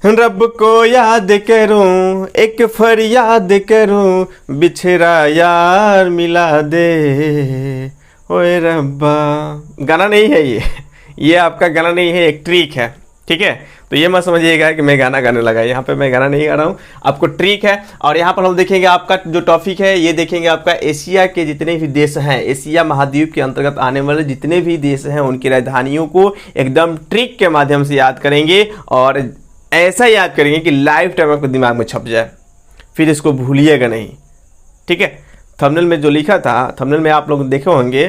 रब को याद करूं, एक फरियाद करूं, बिछड़ा यार मिला दे, ओए रब्बा। गाना नहीं है ये आपका गाना नहीं है, एक ट्रिक है, ठीक है। तो ये मत समझिएगा कि मैं गाना गाने लगा, यहाँ पे मैं गाना नहीं गा रहा हूँ, आपको ट्रिक है। और यहाँ पर हम देखेंगे आपका जो टॉपिक है, ये देखेंगे आपका एशिया के जितने भी देश हैं, एशिया महाद्वीप के अंतर्गत आने वाले जितने भी देश हैं, उनकी राजधानियों को एकदम ट्रिक के माध्यम से याद करेंगे और ऐसा याद करेंगे कि लाइफ टाइम आपके दिमाग में छप जाए, फिर इसको भूलिएगा नहीं, ठीक है। थंबनेल में जो लिखा था, थंबनेल में आप लोग देखे होंगे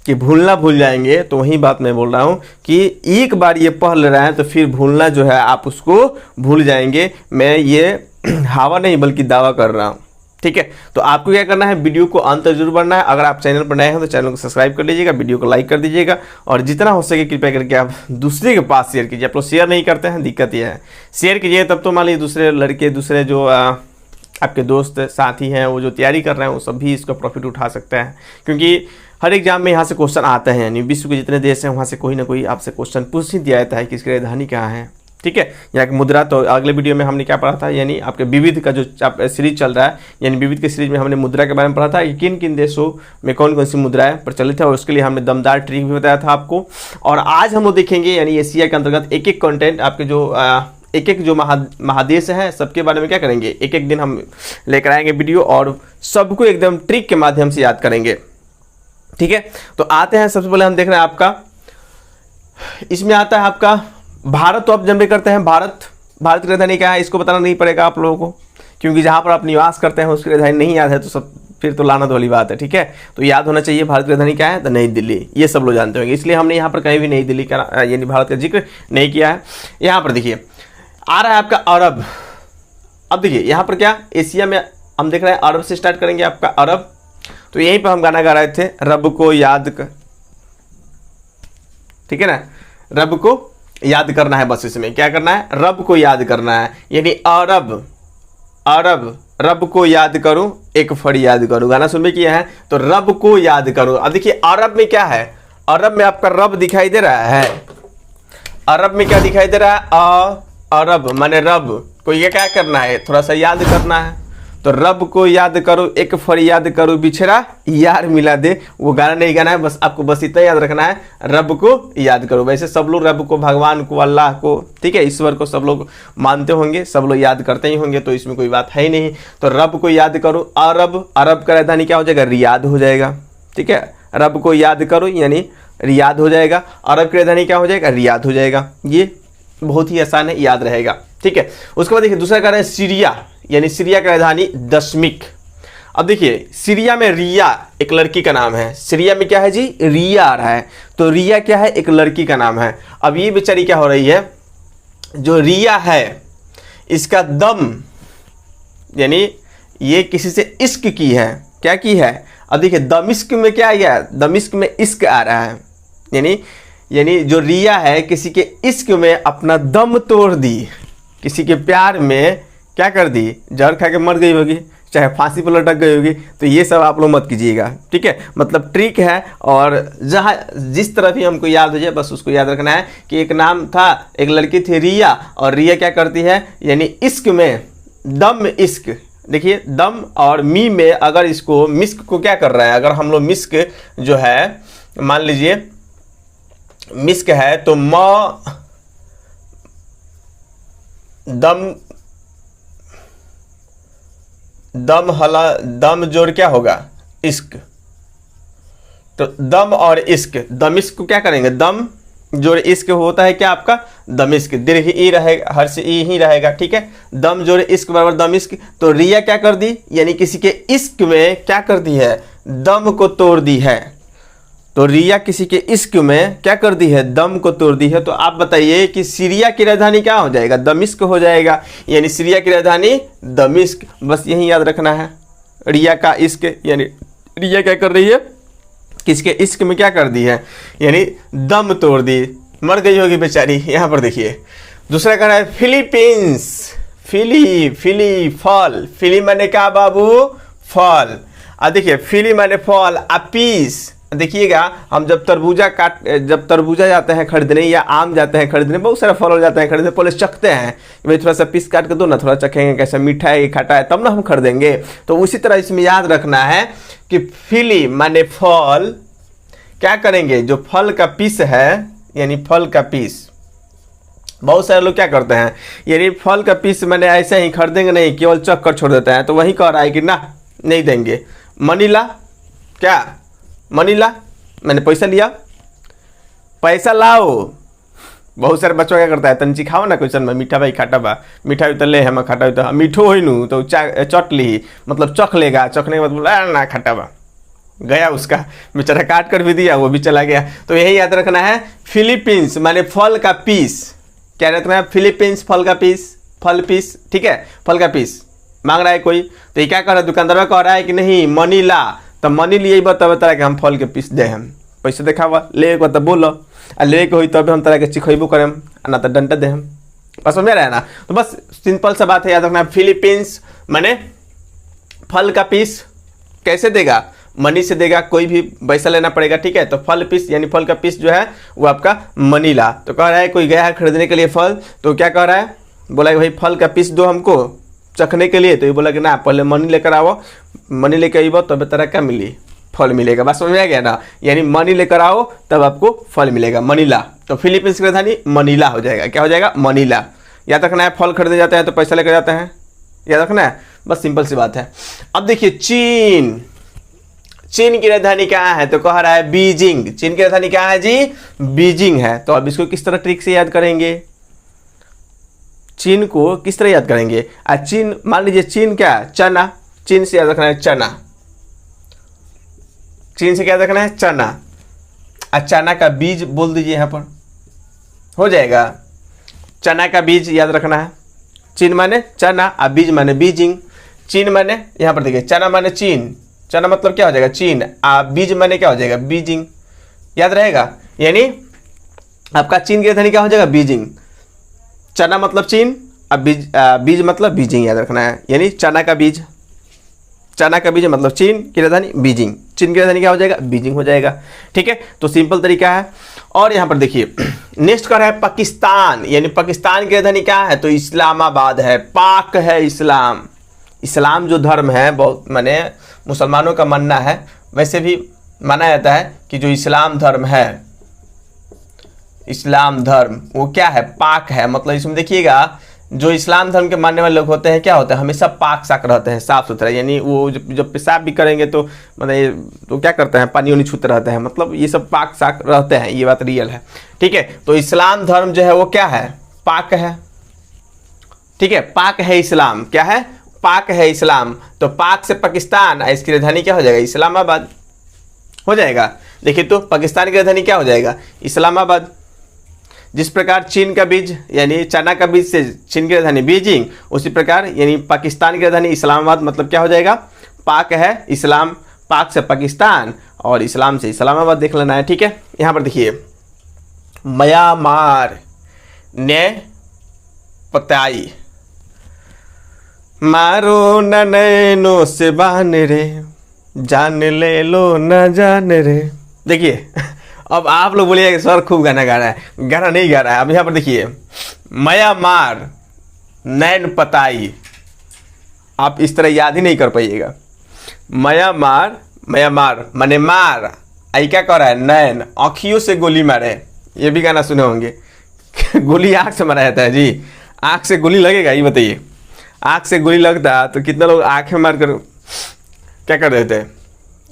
कि भूलना भूल जाएंगे, तो वही बात मैं बोल रहा हूँ कि एक बार ये पढ़ ले रहे हैं तो फिर भूलना जो है आप उसको भूल जाएंगे। मैं ये हवा नहीं बल्कि दावा कर रहा हूँ, ठीक है। तो आपको क्या करना है, वीडियो को अंत तक जरूर बढ़ना है। अगर आप चैनल पर नए हैं तो चैनल को सब्सक्राइब कर लीजिएगा, वीडियो को लाइक कर दीजिएगा और जितना हो सके कृपया करके आप दूसरे के पास शेयर कीजिए। आप लोग शेयर नहीं करते हैं, दिक्कत यह है। शेयर कीजिए तब तो मान लीजिए दूसरे लड़के, दूसरे जो आपके दोस्त साथी हैं, वो जो तैयारी कर रहे हैं, वो सब भी इसका प्रॉफिट उठा सकते हैं। क्योंकि हर एग्जाम में यहाँ से क्वेश्चन आते हैं, यानी विश्व के जितने देश हैं वहाँ से कोई ना कोई आपसे क्वेश्चन पूछ ही दिया जाता है कि इसकी राजधानी कहाँ है, ठीक है। यहाँ की मुद्रा, तो अगले वीडियो में हमने क्या पढ़ा था, यानी आपके विविध का जो सीरीज चल रहा है, यानी विविध के सीरीज में हमने मुद्रा के बारे में पढ़ा था कि किन किन देशों में कौन कौन सी मुद्राएं प्रचलित है, और उसके लिए हमने दमदार ट्रिक भी बताया था आपको। और आज हम लोग देखेंगे यानी एशिया के अंतर्गत एक एक कंटेंट आपके जो एक एक जो महादेश हैं सबके बारे में क्या करेंगे, एक एक दिन हम लेकर आएंगे वीडियो और सबको एकदम ट्रिक के माध्यम से याद करेंगे, ठीक है। तो आते हैं, सबसे पहले हम देख रहे हैं आपका, इसमें आता है आपका भारत। तो आप जब भी करते हैं भारत की राजधानी क्या है, इसको बताना नहीं पड़ेगा आप लोगों को, क्योंकि जहाँ पर आप निवास करते हैं उसकी राजधानी नहीं याद है तो सब फिर तो लानत वाली बात है, ठीक है। तो याद होना चाहिए भारत की राजधानी क्या है, तो नई दिल्ली, ये सब लोग जानते होंगे। इसलिए हमने यहाँ पर कहीं भी नई दिल्ली का यानी भारत का जिक्र नहीं किया है। यहाँ पर देखिए आ रहा है आपका अरब। अब देखिए यहाँ पर क्या, एशिया में हम देख रहे हैं अरब से स्टार्ट करेंगे आपका अरब। तो यहीं पर हम गाना गा रहे थे, रब को याद कर, ठीक है ना, रब को याद करना है, बस इसमें क्या करना है, रब को याद करना है। यानी अरब, अरब, रब को याद करूं, एक फरियाद करूं, गाना सुन में किया है। तो रब को याद करूं। अब देखिए अरब में क्या है, अरब में आपका रब दिखाई दे रहा है, अरब में क्या दिखाई दे रहा है, अरब माने रब को ये क्या करना है, थोड़ा सा याद करना है। तो रब को याद करो, एक फरियाद करो, बिछड़ा यार मिला दे। वो गाना नहीं गाना है, बस आपको बस इतना याद रखना है, रब को याद करो। वैसे सब लोग रब को, भगवान को, अल्लाह को, ठीक है, ईश्वर को सब लोग मानते होंगे, सब लोग याद करते ही होंगे, तो इसमें कोई बात है ही नहीं। तो रब को याद करो, अरब, अरब का राजधानी क्या हो जाएगा, रियाद हो जाएगा, ठीक है। रब को याद करो यानी रियाद हो जाएगा, अरब की राजधानी क्या हो जाएगा, रियाद हो जाएगा। ये बहुत ही आसान है, याद रहेगा, ठीक है। उसके बाद देखिए दूसरा कह रहे हैं सीरिया, यानी सीरिया की राजधानी दशमिक। अब देखिए सीरिया में रिया एक लड़की का नाम है, सीरिया में क्या है जी, रिया आ रहा है, तो रिया क्या है, एक लड़की का नाम है। अब ये बेचारी क्या हो रही है, जो रिया है इसका दम, यानी ये किसी से इश्क की है, क्या की है। अब देखिए दमिश्क में क्या आ गया, दमिश्क में इश्क आ रहा है, यानी जो रिया है किसी के इश्क में अपना दम तोड़ दी, किसी के प्यार में क्या कर दी, जहर खा के मर गई होगी, चाहे फांसी पर लटक गई होगी। तो ये सब आप लोग मत कीजिएगा, ठीक है। मतलब ट्रिक है, और जहाँ जिस तरह भी हमको याद हो जाए बस उसको याद रखना है कि एक नाम था, एक लड़की थी रिया, और रिया क्या करती है, यानी इश्क में दम, इश्क देखिए दम और मी में अगर इसको मिस्क को क्या कर रहा है, अगर हम लोग मिस्क जो है मान लीजिए मिस्क है तो म दम हला, दम जोड़ क्या होगा, इश्क। तो दम और इश्क, दमिश्क को क्या करेंगे, दम जोड़ इश्क होता है क्या आपका, दमिश्क, दीर्घ ई रहेगा, हर्ष ई ही रहेगा, ठीक है। दम जोड़ इश्क बराबर दमिश्क। तो रिया क्या कर दी, यानी किसी के इश्क में क्या कर दी है, दम को तोड़ दी है। तो रिया किसी के इश्क में क्या कर दी है, दम को तोड़ दी है। तो आप बताइए कि सीरिया की राजधानी क्या हो जाएगा, दमिश्क हो जाएगा, यानी सीरिया की राजधानी दमिश्क। बस यही याद रखना है, रिया का इश्क, यानी रिया क्या कर रही है, किसके इश्क में क्या कर दी है, यानी दम तोड़ दी, मर गई होगी बेचारी। यहाँ पर देखिए दूसरा कह रहा है फिलीपींस, फिली फल, फिली माने क्या बाबू, फल। अब देखिए फिली माने फल, पीस देखिएगा, हम जब तरबूजा जाते हैं खरीदने या आम जाते हैं खरीदने, बहुत सारे फल हो जाते हैं खरीदने, पहले चखते हैं कि भाई थोड़ा सा पीस काट के दो ना, थोड़ा चखेंगे कैसा मीठा है खट्टा है, तब ना हम खरीदेंगे। तो उसी तरह इसमें याद रखना है कि फिली माने फल, क्या करेंगे, जो फल का पीस है यानी फल का पीस, बहुत सारे लोग क्या करते हैं, यानी फल का पीस मैंने ऐसे ही खरीदेंगे नहीं, केवल चख कर छोड़ देते हैं। तो वही कह रहा है कि ना नहीं देंगे। मनीला, क्या मनीला, मैंने पैसा लिया, पैसा लाओ। बहुत सारे बच्चों क्या करता है, तंची खाओ ना क्वेश्चन में, मीठा भाई खाटा बा, मीठा भी तो ले हम खाटा भी तो मीठो हो नू, तो चट ली, मतलब चख लेगा, चखने के बाद बोला ना खाटा बा, गया उसका बेचारा, काट कर भी दिया, वो भी चला गया। तो यही याद रखना है, फिलीपींस माने फल का पीस, क्या रखना है, फिलीपींस फल का पीस, फल पीस, ठीक है, फल का पीस मांग रहा है कोई, तो ये क्या कर रहा है, दुकानदार कह रहा है कि नहीं मनी ला, तो मनी लिए बता तरह के हम फल के पीस दे, हम पैसे देखावा ले बता बोलो, आ ले के हुई तब हम तरह के चिखेबो करें, ना तो डंडा दे हम, बस समझ रहा है ना। तो बस सिंपल सा बात है, याद रखना, फिलीपींस माने फल का पीस, कैसे देगा, मनी से देगा, कोई भी पैसा लेना पड़ेगा, ठीक है। तो फल पीस यानी फल का पीस जो है वो आपका मनीला। तो कह रहा है कोई गया है खरीदने के लिए फल, तो क्या कह रहा है, बोला भाई फल का पीस दो हमको चखने के लिए, तो ये बोला कि ना पहले मनी लेकर आओ, मनी लेकर आइबो तब तरह क्या मिली, फल मिलेगा। बस समझ में आ गया ना, यानी मनी लेकर आओ तब आपको फल मिलेगा, मनीला। तो फिलीपींस की राजधानी मनीला हो जाएगा, क्या हो जाएगा, मनीला। याद रखना है, फल खरीदने जाते हैं तो पैसा लेकर जाते हैं, याद रखना है, बस सिंपल सी बात है। अब देखिए चीन, चीन की राजधानी क्या है, तो कह रहा है बीजिंग। चीन की राजधानी क्या है जी, बीजिंग है। तो अब इसको किस तरह ट्रिक से याद करेंगे, चीन को किस तरह याद करेंगे, चीन मान लीजिए, चीन क्या, चना, चीन से याद रखना है चना, चीन से क्या याद रखना है चना, चना का बीज बोल दीजिए यहाँ पर, हो जाएगा, चना का बीज याद रखना है। चीन माने चना, बीज माने बीजिंग। चीन माने यहाँ पर देखिए, चना माने चीन, चना मतलब क्या हो जाएगा चीन, बीज माने क्या हो जाएगा बीजिंग, याद रहेगा। यानी आपका चीन की राजधानी क्या हो जाएगा, बीजिंग। चना मतलब चीन, बीज मतलब बीजिंग, याद रखना है। यानी चना का बीज, चना का बीज मतलब चीन की राजधानी बीजिंग, चीन की राजधानी क्या हो जाएगा, बीजिंग हो जाएगा, ठीक है। तो सिंपल तरीका है। और यहाँ पर देखिए नेक्स्ट कर रहा है पाकिस्तान, यानी पाकिस्तान की राजधानी क्या है, तो इस्लामाबाद है, पाक है इस्लाम। इस्लाम जो धर्म है, बहुत माने मुसलमानों का मानना है, वैसे भी माना जाता है कि जो इस्लाम धर्म है, इस्लाम धर्म वो क्या है, पाक है। मतलब इसमें देखिएगा, जो इस्लाम धर्म के मानने वाले लोग होते हैं क्या होता है, हमेशा पाक साक रहते हैं, साफ सुथरा। यानी वो जब पेशाब भी करेंगे तो मतलब तो क्या करते हैं, पानी वानी छूते रहते हैं, मतलब ये सब पाक साक रहते हैं, ये बात रियल है, ठीक है। तो इस्लाम धर्म जो है वो क्या है, पाक है, ठीक है, पाक है इस्लाम, क्या है, पाक है इस्लाम। तो पाक से पाकिस्तान, इसकी राजधानी क्या हो जाएगा, इस्लामाबाद हो जाएगा। देखिए तो पाकिस्तान की राजधानी क्या हो जाएगा, इस्लामाबाद। जिस प्रकार चीन का बीज यानी चना का बीज से चीन की राजधानी बीजिंग, उसी प्रकार यानी पाकिस्तान की राजधानी इस्लामाबाद, मतलब क्या हो जाएगा, पाक है इस्लाम, पाक से पाकिस्तान और इस्लाम से इस्लामाबाद देख लेना है, ठीक है। यहाँ पर देखिए म्यांमार, ने पताई, मारो न नैनो से बान रे, जान ले लो न जान रे। देखिए अब आप लोग बोलिए सर खूब गाना गा रहा है, गाना नहीं गा रहा है। अब यहाँ पर देखिए म्यांमार, नैन पताई, आप इस तरह याद ही नहीं कर पाइएगा। म्यांमार, म्यांमार माने मार, आई क्या कर रहा है, नैन, आँखियों से गोली मारे, ये भी गाना सुने होंगे गोली आँख से मारा जाता है जी, आँख से गोली लगेगा, ये बताइए, आँख से गोली लगता तो कितना लोग आँखें मार कर क्या कर देते हैं,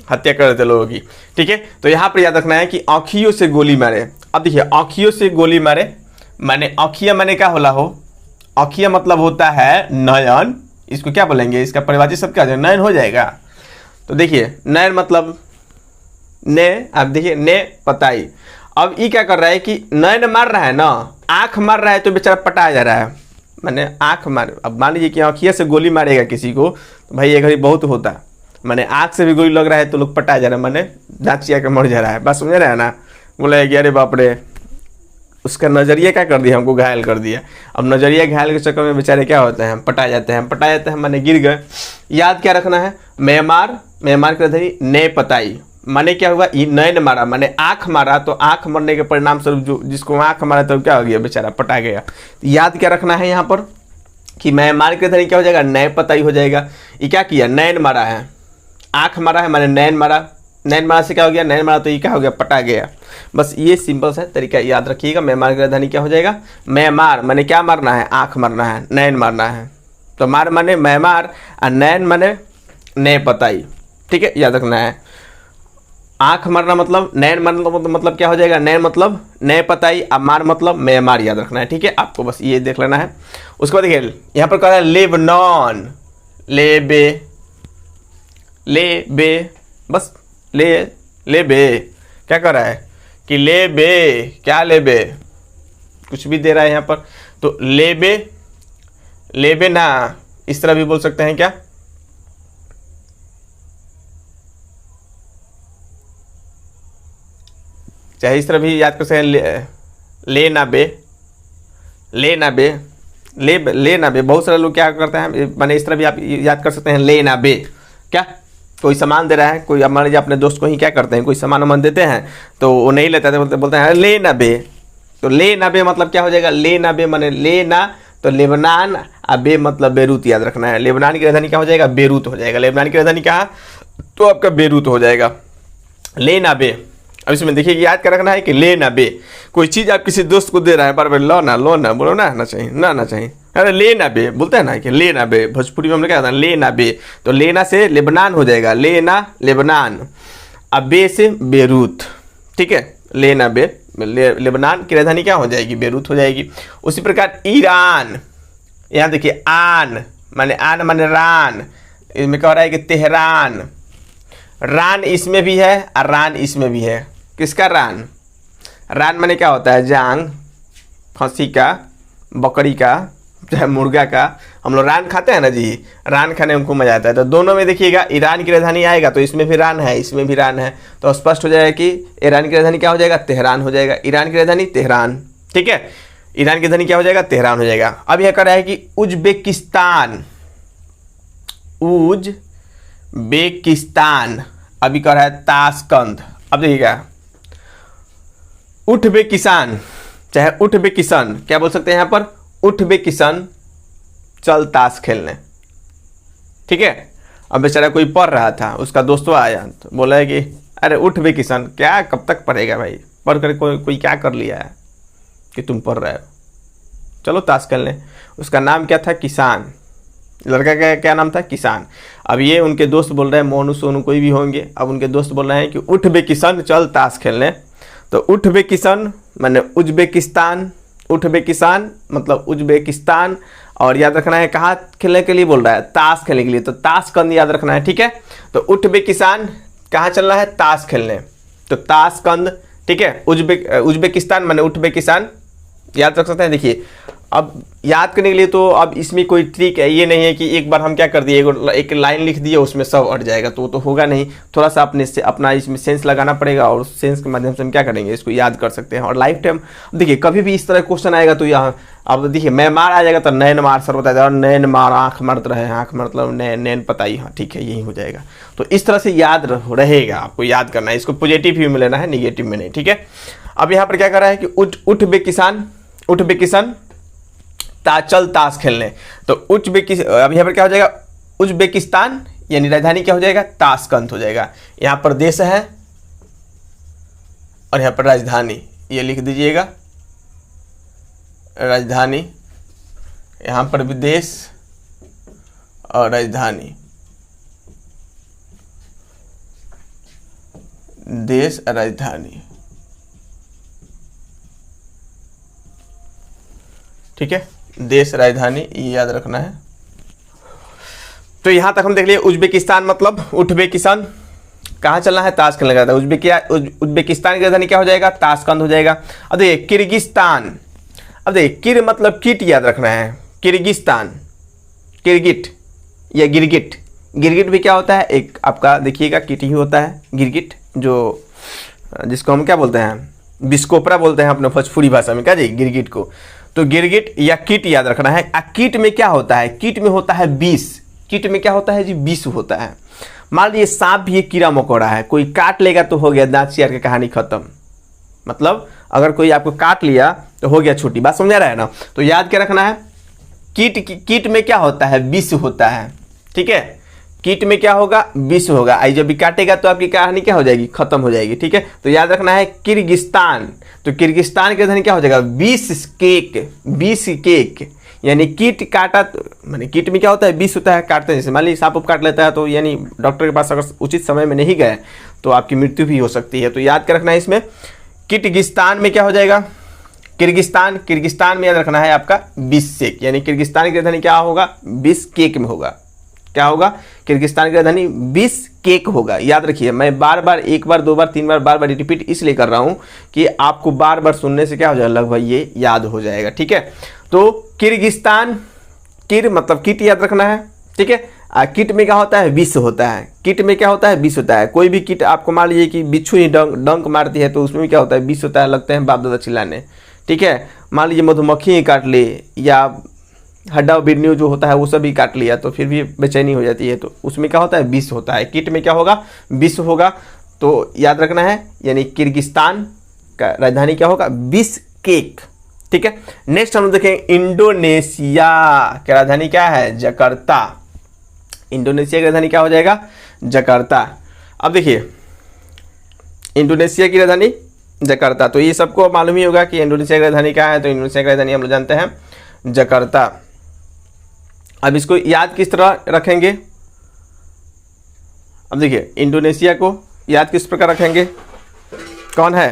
हत्या कर देते लोगों की, ठीक है। तो यहाँ पर याद रखना है कि आँखियों से गोली मारे। अब देखिए आँखियों से गोली मारे माने, आँखिया माने क्या होला हो, आँखिया मतलब होता है नयन, इसको क्या बोलेंगे, इसका परिभाषित शब्द क्या नयन हो जाएगा। तो देखिए नयन मतलब ने, अब देखिए ने पताई। अब ये क्या कर रहा है कि नयन मार रहा है ना, आँख मार रहा है तो बेचारा पटाया जा रहा है, मैंने आँख मार। अब मान लीजिए कि आँखिया से गोली मारेगा किसी को, तो भाई ये घड़ी बहुत होता है, मैंने आँख से भी गोली लग रहा है तो लोग पटा जा रहे हैं, मैंने दाँत चिया के मर जा रहा है, बस समझ रहे हैं ना। बोला कि अरे बाप रे, उसका नज़रिया क्या कर दिया, हमको घायल कर दिया। अब नज़रिया घायल के चक्कर में बेचारे क्या होते हैं, पटा जाते हैं, पटा जाते हैं मैंने गिर गए। याद क्या रखना है, म्यांमार, म्यांमार की राजधानी ने पताई, माने क्या हुआ, ये नैन मारा माने आंख मारा, तो आंख मरने के परिणाम स्वरूप जो जिसको आंख मारा तो क्या हो गया, बेचारा पटा गया। तो याद क्या रखना है यहाँ पर कि मैं मार के धनी क्या हो जाएगा, नय पताई हो जाएगा। ये क्या किया, नैन मारा है, आंख मारा है माने नैन मारा, नैन मारा से क्या हो गया, नैन मारा तो ये क्या हो गया, पटा गया। बस ये सिंपल सा तरीका याद रखिएगा। मैं मार के धनी क्या हो जाएगा, मैं मार माने क्या मारना है, आंख मारना है, नैन मारना है। तो मार माने मैं मार और नैन माने नय पताई। ठीक है, याद रखना है। आंख मारना मतलब नैन मारना मतलब क्या हो जाएगा, नैन मतलब नय पताई, अब मार मतलब मैं मार, याद रखना है। ठीक है, आपको बस ये देख लेना है। उसके बाद देखिए यहाँ पर कह रहा है लेबनान, ले बे, ले बे, बस ले बे, क्या कर रहा है कि ले बे, क्या ले बे, कुछ भी दे रहा है यहाँ पर। तो ले बे ना, इस तरह भी बोल सकते हैं क्या, चाहे इस तरह भी याद कर सकते हैं, ले ना बे, ले ना बे, ले ना बे। बहुत सारे लोग क्या करते हैं, माने इस तरह भी आप याद कर सकते हैं, ले ना बे। क्या, कोई सामान दे रहा है, कोई मान लीजिए अपने दोस्त को ही क्या करते हैं, कोई सामान वामान देते हैं तो वो नहीं लेता है, बोलते हैं ले ना बे। तो ले ना बे मतलब क्या हो जाएगा, ले ना बे माने ले ना, तो लेबनान, और बे मतलब बेरूत, याद रखना है। लेबनान की राजधानी क्या हो जाएगा, बेरूत हो जाएगा। लेबनान की राजधानी क्या, तो आपका बेरूत हो जाएगा। ले ना बे, अब इसमें देखिए याद क्या रखना है कि ले ना बे, कोई चीज़ आप किसी दोस्त को दे रहा है, बार बार लो ना बोलो ना चाहिए, ना चाहिए, अरे ले ना बे बोलते हैं ना कि ले ना बे, भोजपुरी में हम लोग क्या कहते हैं, ले ना बे। तो लेना से लेबनान हो जाएगा, लेना लेबनान, अब बे से बेरूत। ठीक है, लेना बे, लेबनान की राजधानी क्या हो जाएगी, बेरूत हो जाएगी। उसी प्रकार ईरान, यहाँ देखिए आन माने रान, इसमें कह रहा है कि तेहरान, रान इसमें भी है और रान इसमें भी है। किसका रान, रान माने क्या होता है, जांग, खस्सी का, बकरी का, चाहे मुर्गा का, हम लोग रान खाते हैं ना जी, रान खाने में हमको मजा आता है। तो दोनों में देखिएगा ईरान की राजधानी आएगा तो इसमें भी रान है, इसमें भी रान है, तो स्पष्ट हो जाएगा कि ईरान की राजधानी क्या हो जाएगा, तेहरान हो जाएगा। ईरान की राजधानी तेहरान। ठीक है, ईरान की राजधानी क्या हो जाएगा, तेहरान हो जाएगा। अब यह कह रहा है कि उज्बेकिस्तान, उज्बेकिस्तान, अभी कह रहा है ताशकंद। अब देखिएगा उठबेकिस्तान, चाहे उठबेकिस्तान, क्या बोल सकते हैं यहाँ पर, उठबेकिस्तान, चल ताश खेलने। ठीक है, अब बेचारा कोई पढ़ रहा था, उसका दोस्तों आया तो बोला है कि अरे उठबेकिस्तान, क्या कब तक पढ़ेगा भाई, पढ़ कर कोई क्या कर लिया है कि तुम पढ़ रहे हो, चलो ताश खेलने। उसका नाम क्या था, किसान, लड़का का क्या नाम था, किसान। अब ये उनके दोस्त बोल रहे हैं, मोनू सोनू कोई भी होंगे, अब उनके दोस्त बोल रहे हैं कि उठबेकिस्तान चल ताश खेलने। तो उठबेकिस्तान माने उज्बेकिस्तान, उठबेकिस्तान मतलब उज्बेकिस्तान, और याद रखना है कहाँ खेलने के लिए बोल रहा है, ताश खेलने के लिए, तो ताशकंद याद रखना है। ठीक है, तो उठबेकिस्तान कहाँ चलना है, ताश खेलने, तो ताशकंद। ठीक है, उज्बेकिस्तान माने उठबेकिस्तान, याद रख सकते हैं। देखिए अब याद करने के लिए तो अब इसमें कोई ट्रिक है, ये नहीं है कि एक बार हम क्या कर दिए, एक लाइन लिख दिए उसमें सब अट जाएगा, तो वो तो होगा नहीं। थोड़ा सा अपने से अपना इसमें सेंस लगाना पड़ेगा, और उस सेंस के माध्यम से हम क्या करेंगे, इसको याद कर सकते हैं। और लाइफ टाइम देखिए कभी भी इस तरह क्वेश्चन आएगा तो यहाँ अब देखिए मैं मार आ जाएगा तो नैन मार सर बताया, और नैन मार आँख मारते रहे, आँख मतलब नैन पताई, हाँ ठीक है यही हो जाएगा। तो इस तरह से याद रहेगा, आपको याद करना है, इसको पॉजिटिव व्यू में लेना है, निगेटिव में नहीं। ठीक है, अब यहाँ पर क्या कर रहा है कि उठबेकिस्तान चल ताश खेलने, तो अब यहाँ पर क्या हो जाएगा, उज्बेकिस्तान यानी राजधानी क्या हो जाएगा, ताशकंद हो जाएगा। यहाँ पर देश है और यहाँ पर राजधानी, ये लिख दीजिएगा राजधानी, यहाँ पर भी देश और राजधानी, देश और राजधानी। ठीक है, देश राजधानी, ये याद रखना है। तो यहां तक हम देख लिए उज्बेकिस्तान मतलब उठबेकिस्तान, कहाँ चलना है, ताश खेलने का था। उज्बेकिस्तान की राजधानी क्या हो जाएगा, ताशकंद हो जाएगा। अब देखिए किर्गिस्तान, अब देखिए किर मतलब किट याद रखना है, किर्गिस्तान, किरगिट या गिरगिट, गिरगिट भी क्या होता है, एक आपका देखिएगा किट ही होता है, गिरगिट, जो जिसको हम क्या बोलते हैं, बिस्कोपरा बोलते हैं अपने भोजपुरी भाषा में, क्या जी गिरगिट को। तो गिरगिट या किट याद रखना है। किट में क्या होता है, किट में होता है 20, किट में क्या होता है जी 20 होता है। मान लीजिए सांप भी एक कीड़ा मकोड़ा है, कोई काट लेगा तो हो गया दांत चियार की कहानी खत्म। मतलब अगर कोई आपको काट लिया तो हो गया छुट्टी। बात समझ आ रहा है ना? तो याद क्या रखना है, कीट में क्या होता है, विष होता है। ठीक है, कीट में क्या होगा, विष होगा। आई जब भी काटेगा तो आपकी कहानी क्या हो जाएगी, खत्म हो जाएगी। ठीक है, तो याद रखना है किर्गिस्तान। तो किर्गिस्तान की राजधानी क्या हो जाएगा, विष केक। यानी कीट काटा तो माने कीट में क्या होता है, विष होता है, काटते हैं। जैसे मान लीजिए सांप काट लेता है तो यानी डॉक्टर के पास अगर उचित समय में नहीं गए तो आपकी मृत्यु भी हो सकती है। तो याद क्या रखना है इसमें, किर्गिस्तान में क्या हो जाएगा, किर्गिस्तान में याद रखना है आपका बिश्केक। यानी किर्गिस्तान की राजधानी क्या होगा, बिश्केक में होगा। क्या होगा, किर्गिस्तान की राजधानी बिश्केक होगा। याद रखिए, मैं बार बार, एक बार, दो बार, तीन बार, बार बार रिपीट इसलिए कर रहा हूं कि आपको बार बार सुनने से क्या हो जाएगा, लगभग ये याद हो जाएगा। ठीक है, तो किर्गिस्तान, मतलब कीट याद रखना है। ठीक है, कीट में क्या होता है, विष होता है। कीट में क्या होता है, विष होता है। कोई भी कीट आपको मान लीजिए कि बिच्छू ही डंक मारती है तो उसमें भी क्या होता है, विष होता है, लगते हैं बाप दादा चिल्लाने। ठीक है, मान लीजिए मधुमक्खी ही काट ले या हड्डा बिरनियो जो होता है वो सब ही काट लिया तो फिर भी बेचैनी हो जाती है, तो उसमें क्या होता है, विष होता है। कीट में क्या होगा, विष होगा। तो याद रखना है, यानी किर्गिस्तान का राजधानी क्या होगा, बिश्केक। ठीक है, नेक्स्ट हम देखें इंडोनेशिया की राजधानी क्या है, जकार्ता। इंडोनेशिया की राजधानी क्या हो जाएगा, जकार्ता। अब देखिए इंडोनेशिया की राजधानी जकार्ता, तो ये सबको मालूम ही होगा कि इंडोनेशिया की राजधानी क्या है। तो इंडोनेशिया की राजधानी हम लोग जानते हैं जकार्ता। अब इसको याद किस तरह रखेंगे, अब देखिए इंडोनेशिया को याद किस प्रकार रखेंगे, कौन है,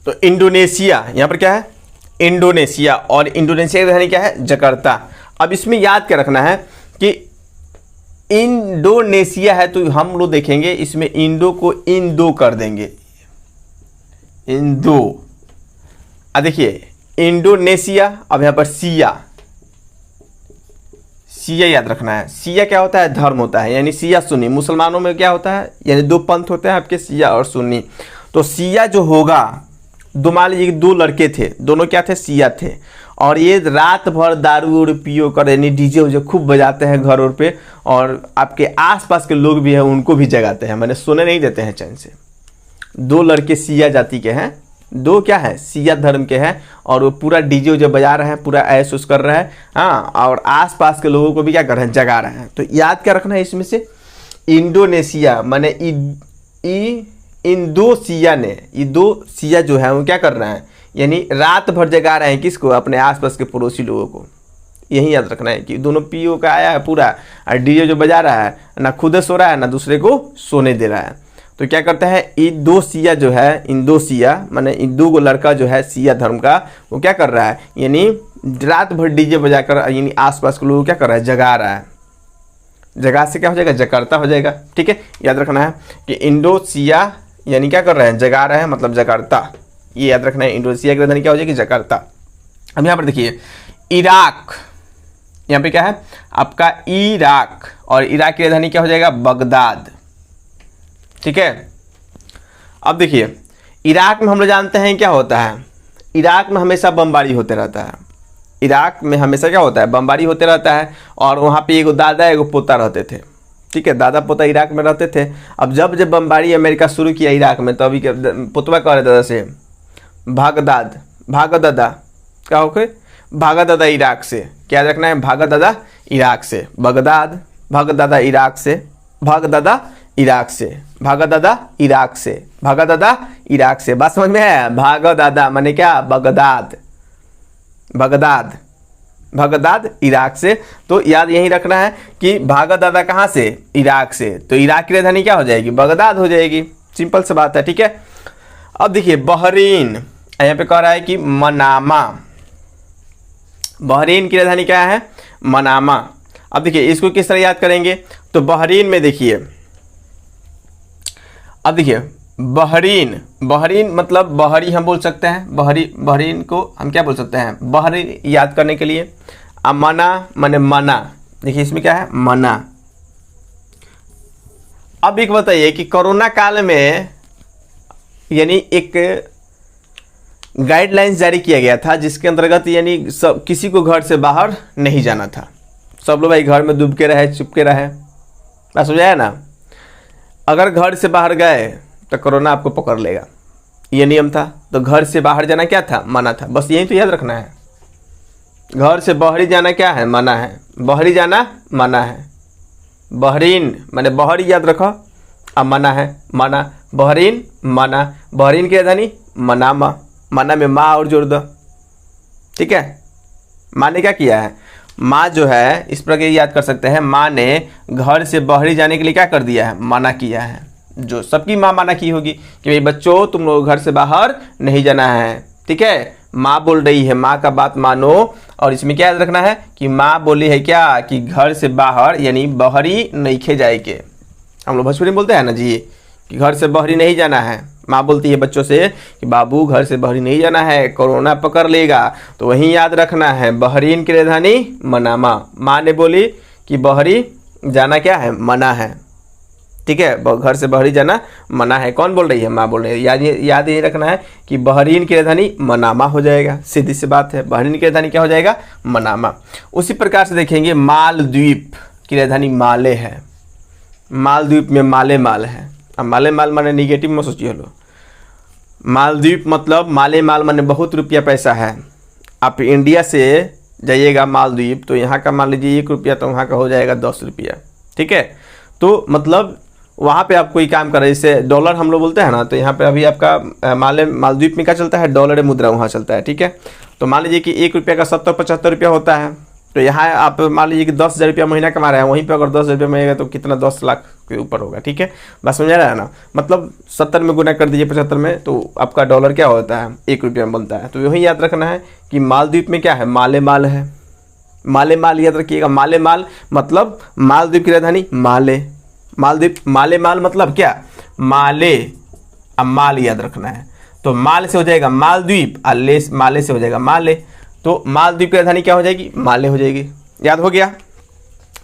तो इंडोनेशिया, यहां पर क्या है, इंडोनेशिया, और इंडोनेशिया की राजधानी क्या है, जकार्ता। अब इसमें याद क्या रखना है कि इंडोनेशिया है तो हम लोग देखेंगे इसमें इंडो को इंदो कर देंगे, इंदो। अब देखिए इंडोनेशिया, अब यहां पर सिया याद रखना है। सिया क्या होता है, धर्म होता है, यानी सिया सुन्नी। मुसलमानों में क्या होता है, यानी दो पंथ होते हैं आपके, सिया और सुन्नी। तो सिया जो होगा, दो मान लीजिए दो लड़के थे, दोनों क्या थे, सिया थे, और ये रात भर दारू और पियो कर, यानी डीजे उजे खूब बजाते हैं घरों पे, और आपके आसपास के लोग भी हैं उनको भी जगाते हैं, मैंने सोने नहीं देते हैं चैन से। दो लड़के सिया जाति के हैं, दो क्या है, सिया धर्म के हैं, और वो पूरा डीजे उजे बजा रहे हैं, पूरा ऐश उस कर रहे हैं, हाँ, और आसपास के लोगों को भी क्या कर रहे हैं, जगा रहे हैं। तो याद क्या रखना है इसमें से, इंडोनेशिया माने इन दो सिया ने, ये दो सिया जो है वो क्या कर रहे हैं, यानी रात भर जगा रहे हैं किसको, अपने आसपास के पड़ोसी लोगों को। यही याद रखना है कि दोनों पीओ का आया है पूरा, और डीजे जो बजा रहा है ना खुद सो रहा है ना दूसरे को सोने दे रहा है। तो क्या करता है, ये दो सिया जो है, इन दो सिया माने इन दो गो लड़का जो है सिया धर्म का, वो क्या कर रहा है, यानी रात भर डीजे बजाकर यानी आसपास के लोगों को क्या कर रहा है, जगा रहा है। जगा से क्या हो जाएगा, जकार्ता हो जाएगा। ठीक है, याद रखना है कि इंडोसिया यानी क्या कर रहे हैं, जगा रहे हैं, मतलब जकार्ता। ये याद रखना है, इंडोनेशिया की राजधानी क्या हो जाएगी, जकार्ता। अब यहाँ पर देखिए इराक, यहाँ पे क्या है आपका इराक, और इराक की राजधानी क्या हो जाएगा, बगदाद। ठीक है, अब देखिए इराक में हम लोग जानते हैं क्या होता है, इराक में हमेशा बमबारी होते रहता है। इराक में हमेशा क्या होता है, बमबारी होते रहता है, और वहाँ पे एगो दादा एगो पोता रहते थे। ठीक है, दादा पोता इराक में रहते थे। अब जब बमबारी अमेरिका शुरू किया इराक में, तो अभी पोतवा कह रहे दादा से, भाग दादा क्या हो गए, भागा दादा इराक से। क्या रखना है, भागा दादा इराक से, बगदाद, भागा दादा इराक से, भाग दादा इराक से, भागा दादा इराक से, भागा दादा इराक से। बात समझ में है, भागा दादा माने क्या, बगदाद, बगदाद इराक से। तो याद यही रखना है कि भागा दादा कहाँ से, इराक से। तो इराक की राजधानी क्या हो जाएगी, बगदाद हो जाएगी। सिंपल सी बात है। ठीक है, अब देखिए बहरीन, यहाँ पे कह रहा है कि मनामा, बहरीन की राजधानी क्या है, मनामा। अब देखिए इसको किस तरह याद करेंगे, तो बहरीन में देखिए, अब देखिए बहरीन मतलब बहरी हम बोल सकते हैं, बहरीन को हम क्या बोल सकते हैं, बहरी याद करने के लिए। मना माने मना, देखिए इसमें क्या है, मना। अब एक बताइए कि कोरोना काल में यानी एक गाइडलाइंस जारी किया गया था, जिसके अंतर्गत यानी सब किसी को घर से बाहर नहीं जाना था। सब लोग भाई घर में डूब के रहे, चुप के रहे। बात समझाया ना। अगर घर से बाहर गए तो कोरोना आपको पकड़ लेगा, ये नियम था। तो घर से बाहर जाना क्या था? मना था। बस यही तो याद रखना है। घर से बहरी जाना क्या है? मना है। बहरी जाना मना है। बहरीन माने बहरी याद रखो, अब मना है। मना, बहरीन, मना। बहरीन की राजधानी मनामा। मना में माँ और जोड़ दो, ठीक है। माँ ने क्या किया है? माँ जो है इस प्रकार याद कर सकते हैं, माँ ने घर से बहरी जाने के लिए क्या कर दिया है? मना किया है। जो सबकी माँ मना की होगी कि भाई बच्चों तुम लोग घर से बाहर नहीं जाना है, ठीक है। माँ बोल रही है, माँ का बात मानो। और इसमें क्या याद रखना है कि माँ बोली है क्या कि घर से बाहर यानी बहरी नहीं खे जाए के। हम लोग भोजपुरी में बोलते हैं ना जी कि घर से बहरी नहीं जाना है। माँ बोलती है बच्चों से कि बाबू घर से बहरी नहीं जाना है, कोरोना पकड़ लेगा। तो वहीं याद रखना है, बहरीन की राजधानी मनामा। माँ ने बोली कि बहरी जाना क्या है? मना है, ठीक है। घर से बहरी जाना मना है। कौन बोल रही है? माँ बोल रही है। याद ये रखना है कि बहरीन की राजधानी मनामा हो जाएगा। सीधी सी बात है, बहरीन की राजधानी क्या हो जाएगा? मनामा। उसी प्रकार से देखेंगे मालद्वीप की राजधानी माले है। मालद्वीप में माले माल है। अब माले माल माने निगेटिव में सोचिए लो। मालद्वीप मतलब माले माल माने बहुत रुपया पैसा है। आप इंडिया से जाइएगा मालद्वीप तो यहाँ का मान लीजिए 1 रुपया, तो वहाँ का हो जाएगा 10 रुपया, ठीक है। तो मतलब वहाँ पे आप कोई काम कर रहे हैं, जैसे डॉलर हम लोग बोलते हैं ना, तो यहाँ पे अभी आपका मालद्वीप में क्या चलता है? डॉलर मुद्रा वहाँ चलता है, ठीक है। तो मान लीजिए कि 1 रुपया का 70-75 रुपया होता है। तो यहाँ आप मान लीजिए कि 10,000 रुपया महीना कमा रहे हैं, वहीं पे अगर 10,000 रुपया मिलेगा तो कितना? 10 लाख के ऊपर होगा, ठीक है। बस समझ रहा है ना। मतलब 70 में गुना कर दीजिए 75 में, तो आपका डॉलर क्या होता है? 1 रुपया में बनता है। तो वही याद रखना है कि मालद्वीप में क्या है? माले माल है। माले माल याद रखिएगा। माले माल मतलब मालद्वीप की राजधानी माले। मालद्वीप माले माल मतलब क्या? माले। अब माल याद रखना है, तो माल से हो जाएगा मालद्वीप, और माले से हो जाएगा माले। तो मालद्वीप की राजधानी क्या हो जाएगी? माले हो जाएगी। याद हो गया?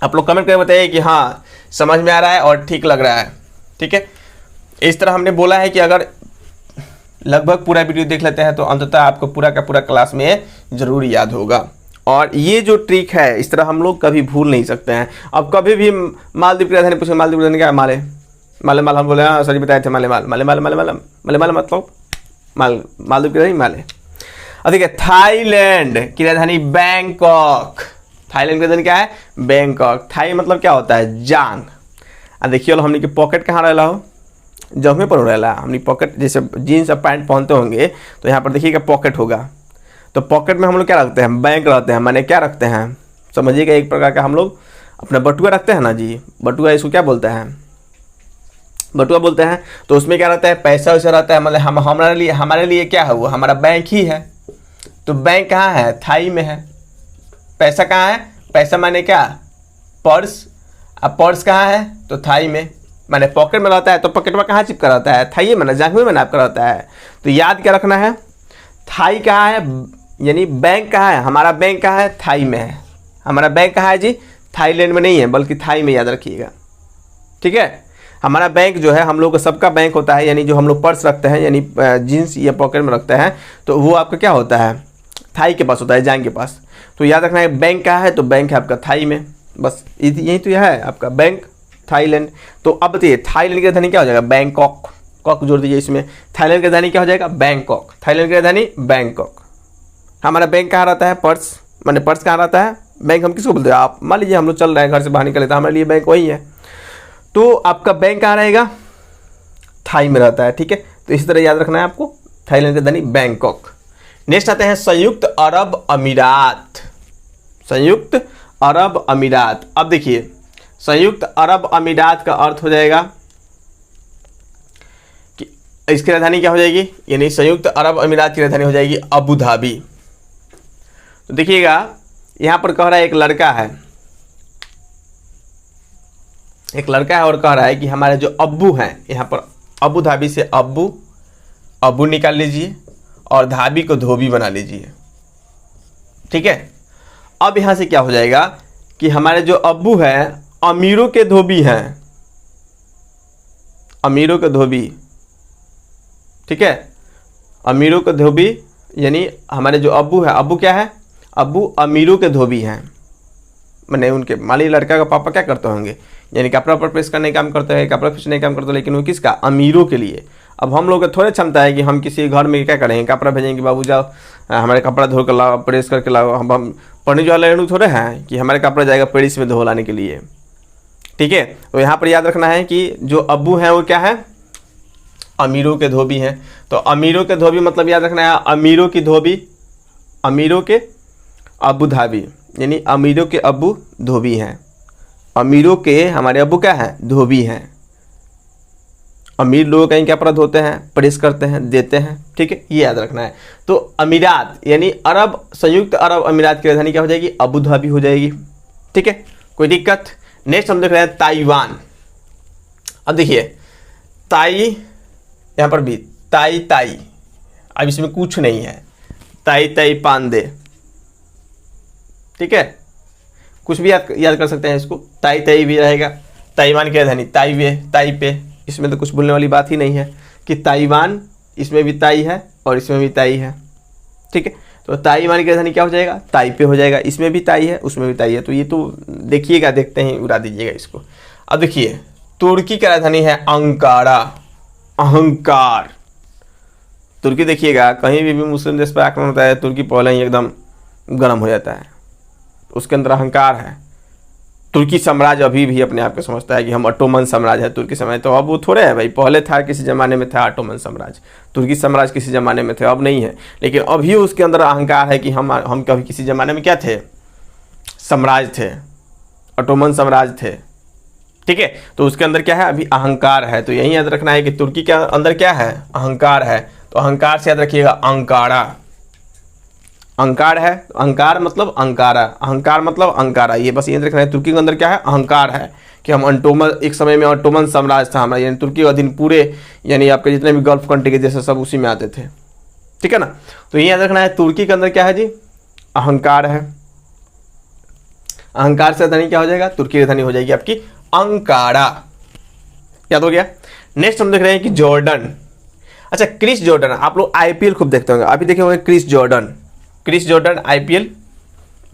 आप लोग कमेंट करके बताइए कि हाँ समझ में आ रहा है और ठीक लग रहा है, ठीक है। इस तरह हमने बोला है कि अगर लगभग पूरा वीडियो देख लेते हैं तो अंततः आपको पूरा का पूरा क्लास में ज़रूर याद होगा। और ये जो ट्रिक है इस तरह हम लोग कभी भूल नहीं सकते हैं। अब कभी भी मालद्वीप की राजधानी पूछे, मालद्वीप की राजधानी क्या है? माले। माले माल हम बोले, हाँ सर जी बताए थे माले माल। माले माल माले माल माले माल मतलब मालद्वीप की राजधानी माले। अब देखिए थाईलैंड की राजधानी बैंकॉक। थाईलैंड की राजधानी क्या है? बैंकॉक। थाई मतलब क्या होता है? जांग। अब देखिए हमने की पॉकेट कहाँ रहला हो? जगह पर रहला हमने पॉकेट। जैसे जीन्स और पैंट पहनते होंगे तो यहाँ पर देखिएगा पॉकेट होगा। तो पॉकेट में हम लोग क्या रखते हैं? बैंक रखते हैं। माने क्या रखते हैं? समझिएगा एक प्रकार का हम लोग अपना बटुआ रखते हैं ना जी। बटुआ इसको क्या बोलते हैं? बटुआ बोलते हैं। तो उसमें क्या रहता है? पैसा वैसा रहता है। मतलब हमारे लिए क्या है? वो हमारा बैंक ही है। तो बैंक कहाँ है? थाई में है। पैसा कहाँ है? पैसा माने क्या? पर्स। अब पर्स कहाँ है? तो थाई में। माने पॉकेट में रहता है तो पॉकेट में कहाँ चिपका रहता है? थाई में ना, जांघ में आपका रहता है। तो याद क्या रखना है? थाई कहाँ है यानी बैंक कहाँ है? हमारा बैंक कहाँ है? थाई में है। हमारा बैंक कहाँ है जी? थाईलैंड में नहीं है बल्कि थाई में, याद रखिएगा, ठीक है। हमारा बैंक जो है हम लोग का सबका बैंक होता है, यानी जो हम लोग पर्स रखते हैं यानी जीन्स या पॉकेट में रखते हैं, तो वो आपका क्या होता है? थाई के पास होता है, जांघ के पास। तो याद रखना है बैंक कहाँ है? तो बैंक है आपका थाई में। बस यही तो यह है आपका बैंक, थाईलैंड। तो अब बताइए थाईलैंड की राजधानी क्या हो जाएगा? बैंकॉक। कॉक जोड़ दीजिए इसमें। थाईलैंड की राजधानी क्या हो जाएगा? बैंकॉक। थाईलैंड की राजधानी बैंकॉक। हमारा बैंक कहाँ रहता है? पर्स। माने पर्स कहाँ रहता है? बैंक हम किसको बोलते हैं? आप मान लीजिए हम लोग चल रहे हैं, घर से बाहर निकले तो हमारे लिए बैंक वही है। तो आपका बैंक कहाँ रहेगा? थाई में रहता है, ठीक है। तो इसी तरह याद रखना है आपको, थाईलैंड की राजधानी बैंकॉक। नेक्स्ट आते हैं संयुक्त अरब अमीरात। संयुक्त अरब अमीरात। अब देखिए संयुक्त अरब अमीरात का अर्थ हो जाएगा कि इसकी राजधानी क्या हो जाएगी? यानी संयुक्त अरब अमीरात की राजधानी हो जाएगी अबू धाबी। तो देखिएगा यहां पर कह रहा है एक लड़का है, और कह रहा है कि हमारे जो अब्बू हैं, यहाँ पर अबू धाबी से अब्बू निकाल लीजिए और धाबी को धोबी बना लीजिए, ठीक है। अब यहां से क्या हो जाएगा कि हमारे जो अब्बू हैं अमीरों के धोबी हैं, अमीरों के धोबी, ठीक है। अमीरों के धोबी यानी हमारे जो अब्बू है, अब्बू क्या है, अब्बू अमीरों के धोबी हैं। मैंने उनके माली लड़का का पापा क्या करते होंगे, यानी कपड़ा पर प्रेस करने का काम करते हैं, कपड़ा खींचने का काम करते हैं, लेकिन वो किसका, अमीरों के लिए। अब हम लोग थोड़े क्षमता है कि हम किसी घर में क्या करेंगे, कपड़ा भेजेंगे, बाबू जाओ हमारे कपड़ा धो कर लाओ, प्रेस करके लाओ। हम पढ़ने जो वाले लोग थोड़े हैं कि हमारे कपड़ा जाएगा पेरिस में धो लाने के लिए। ठीक है, तो यहाँ पर याद रखना है कि जो अब्बू हैं वो क्या है, अमीरों के धोबी हैं। तो अमीरों के धोबी मतलब याद रखना है अमीरों की धोबी, अमीरों के अबू धाबी, यानी अमीरों के अब्बू धोबी हैं। अमीरों के हमारे अब्बू क्या हैं, धोबी हैं। अमीर लोग कहीं क्या कपड़ा धोते हैं, प्रेस करते हैं, देते हैं। ठीक है, ये याद रखना है। तो अमीरात यानी अरब, संयुक्त अरब अमीरात की राजधानी क्या हो जाएगी, अबू धाबी हो जाएगी। ठीक है, कोई दिक्कत। नेक्स्ट हम देख रहे हैं ताइवान। अब देखिए ताई, यहाँ पर भी ताई ताई, अब इसमें कुछ नहीं है, ताई ताई पांदे। ठीक है, कुछ भी याद कर सकते हैं इसको, ताई ताई भी रहेगा। ताइवान की राजधानी ताइवे, ताइपे, इसमें तो कुछ बोलने वाली बात ही नहीं है कि ताइवान, इसमें भी ताई है और इसमें भी ताई है। ठीक है, तो ताइवान की राजधानी क्या हो जाएगा, ताइपे हो जाएगा। इसमें भी ताई है, उसमें भी ताई है, तो ये तो देखिएगा, देखते ही उड़ा दीजिएगा इसको। अब देखिए तुर्की की राजधानी है अंकारा, अहंकार। तुर्की देखिएगा, कहीं भी मुस्लिम देश पर आक्रमण होता है, तुर्की पहले ही एकदम गर्म हो जाता है, उसके अंदर अहंकार है। तुर्की साम्राज्य अभी भी अपने आप को समझता है कि हम ऑटोमन साम्राज्य है, तुर्की साम्राज्य। तो अब वो थोड़े है भाई, पहले था, किसी ज़माने में था ऑटोमन साम्राज्य, तुर्की साम्राज्य किसी ज़माने में थे, अब नहीं है। लेकिन अभी उसके अंदर अहंकार है कि हम कभी किसी ज़माने में क्या थे, साम्राज्य थे, ऑटोमन साम्राज्य थे। ठीक है, तो उसके अंदर क्या है, अभी अहंकार है। तो यही याद रखना है कि तुर्की के अंदर क्या है, अहंकार है। तो अहंकार से याद रखिएगा अंकारा, अहंकार है, अहंकार मतलब अंकारा, अहंकार मतलब अंकारा, ये बस ये रखना है। तुर्की के अंदर क्या है, अहंकार है कि हम ऑटोमन, एक समय में ऑटोमन साम्राज्य था हमारा, यानी तुर्की का अधीन पूरे, यानी आपके जितने भी गल्फ कंट्री के जैसे सब उसी में आते थे। ठीक है ना, तो ये याद रखना है। तुर्की के अंदर क्या है जी, अहंकार है। अहंकार से राजधानी क्या हो जाएगा, तुर्की की राजधानी हो जाएगी आपकी अंकारा। याद हो गया। नेक्स्ट हम देख रहे हैं कि जॉर्डन। अच्छा, क्रिस जॉर्डन, आप लोग आईपीएल खूब देखते होंगे, अभी देखे होंगे Chris Jordan, Chris Jordan IPL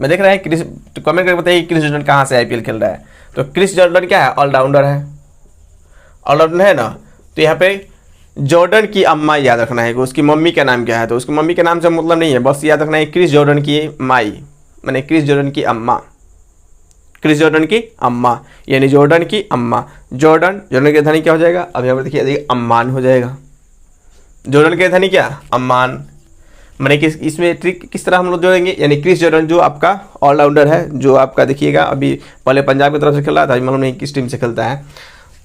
में देख रहे हैं। क्रिस, तो कमेंट करके बताइए क्रिस जॉर्डन कहाँ से आईपीएल खेल रहा है। तो क्रिस जॉर्डन क्या है, ऑलराउंडर है, ऑलराउंडर है ना। तो यहाँ पे जॉर्डन की अम्मा याद रखना है कि उसकी मम्मी का नाम क्या है। तो उसकी मम्मी के नाम से मतलब नहीं है, बस याद रखना है क्रिस जॉर्डन की माई, मैंने क्रिस जॉर्डन की अम्मा, क्रिस जॉर्डन की अम्मा, यानी जॉर्डन की अम्मा। जॉर्डन, जॉर्डन की राजधानी क्या हो जाएगा, अब यहाँ पर देखिए अम्मान हो जाएगा। जॉर्डन की राजधानी क्या, अम्मान। मैंने किस, इसमें ट्रिक किस तरह हम लोग जोड़ेंगे, यानी क्रिस जॉर्डन जो आपका ऑलराउंडर है, जो आपका देखिएगा अभी पहले पंजाब की तरफ से खेल रहा था, मालूम नहीं किस टीम से खेलता है।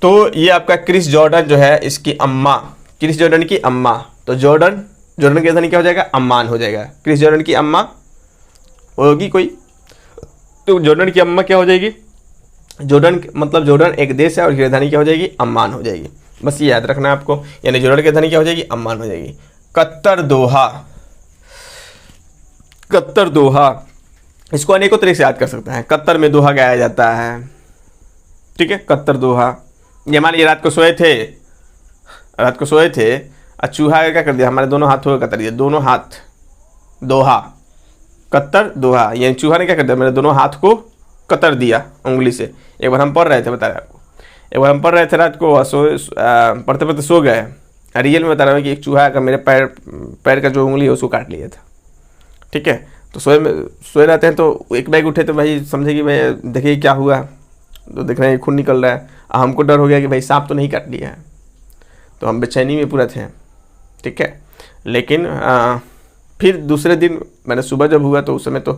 तो ये आपका क्रिस जॉर्डन जो है, इसकी अम्मा, क्रिस जॉर्डन की अम्मा। तो जॉर्डन, जॉर्डन की राजधानी क्या हो जाएगा, अम्मान हो जाएगा। क्रिस जॉर्डन की अम्मा होगी कोई, तो जॉर्डन की अम्मा क्या हो जाएगी, जॉर्डन मतलब जॉर्डन एक देश है और राजधानी क्या हो जाएगी, अम्मान हो जाएगी। बस ये याद रखना है आपको, यानी जॉर्डन की राजधानी क्या हो जाएगी, अम्मान हो जाएगी। कतर दोहा, कतर दोहा, इसको अनेकों तरीके से याद कर सकते हैं। कतर में दोहा गाया जाता है। ठीक है, कतर दोहा। ये मान लीजिए रात को सोए थे, रात को सोए थे और चूहा क्या कर दिया, हमारे दोनों हाथों का कतर दिया, दोनों हाथ, दोहा, कतर दोहा, यानी चूहा ने क्या कर दिया, मेरे दोनों हाथ को कतर दिया उंगली से। एक बार हम पढ़ रहे थे, बता रहे आपको, एक बार हम पढ़ रहे थे रात को, पढ़ते पढ़ते सो गए, रियल में बता रहा हूँ कि एक चूहा का मेरे पैर का जो उंगली है उसको काट लिया था। ठीक है, तो सोए रहते हैं, तो एक बैग उठे तो भाई समझे कि भाई देखिए क्या हुआ, तो देख रहे हैं खून निकल रहा है। हमको डर हो गया कि भाई सांप तो नहीं काट लिया है, तो हम बेचैनी में पूरा थे। ठीक है, लेकिन फिर दूसरे दिन मैंने सुबह जब हुआ तो उस समय तो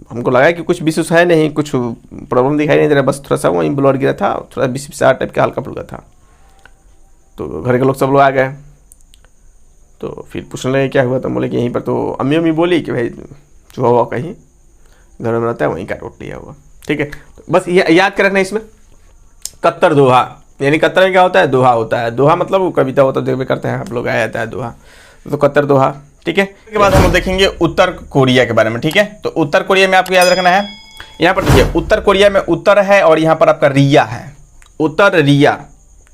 हमको लगा कि कुछ विशेष है नहीं, कुछ प्रॉब्लम दिखाई नहीं दे रहा, बस थोड़ा सा वहीं ब्लड गिरा था, थोड़ा विषाक्त टाइप का हल्का फुल्का था। तो घर के लोग सब लोग आ गए, तो फिर पूछने लगे क्या हुआ, तो बोले कि यहीं पर, तो अम्मी बोली कि भाई चूहा हुआ कहीं घर में रहता है, वहीं काट उठ लिया हुआ। ठीक है, तो बस ये याद कर रखना इसमें। कतर दोहा, यानी कतर में क्या होता है, दोहा होता है। दोहा मतलब वो कविता होता है, देखते करते हैं आप लोग, आया जाता है दोहा, तो कतर दोहा। ठीक है, उसके बाद हम लोग देखेंगे उत्तर कोरिया के बारे में। ठीक है, तो उत्तर कोरिया में आपको याद रखना है, यहाँ पर देखिए उत्तर कोरिया में उत्तर है और यहाँ पर आपका रिया है, उत्तर रिया।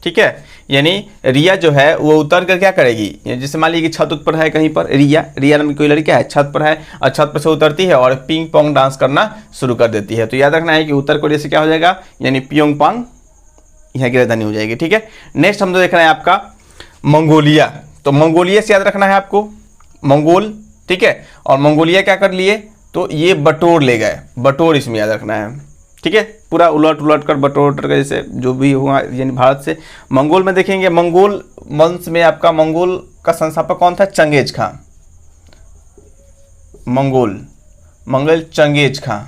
ठीक है। यानी रिया जो है वो उतर कर क्या करेगी, जैसे मान लीजिए कि छत ऊपर है कहीं पर, रिया नाम की कोई लड़की है, छत पर है और छत पर से उतरती है और पिंग पोंग डांस करना शुरू कर देती है। तो याद रखना है कि उत्तर कोरिया से क्या हो जाएगा, यानी पियोंग पांग यहाँ की राजधानी हो जाएगी। ठीक है। नेक्स्ट हम तो देख रहे हैं आपका मंगोलिया। तो मंगोलिया से याद रखना है आपको मंगोल, ठीक है। और मंगोलिया क्या कर लिए, तो ये बटोर ले गए, बटोर इसमें याद रखना है, ठीक है। पूरा उलट उलट कर बटोर कर जैसे जो भी हुआ, यानी भारत से मंगोल में देखेंगे, मंगोल वंश में आपका मंगोल का संस्थापक कौन था, चंगेज खां। मंगल चंगेज खां।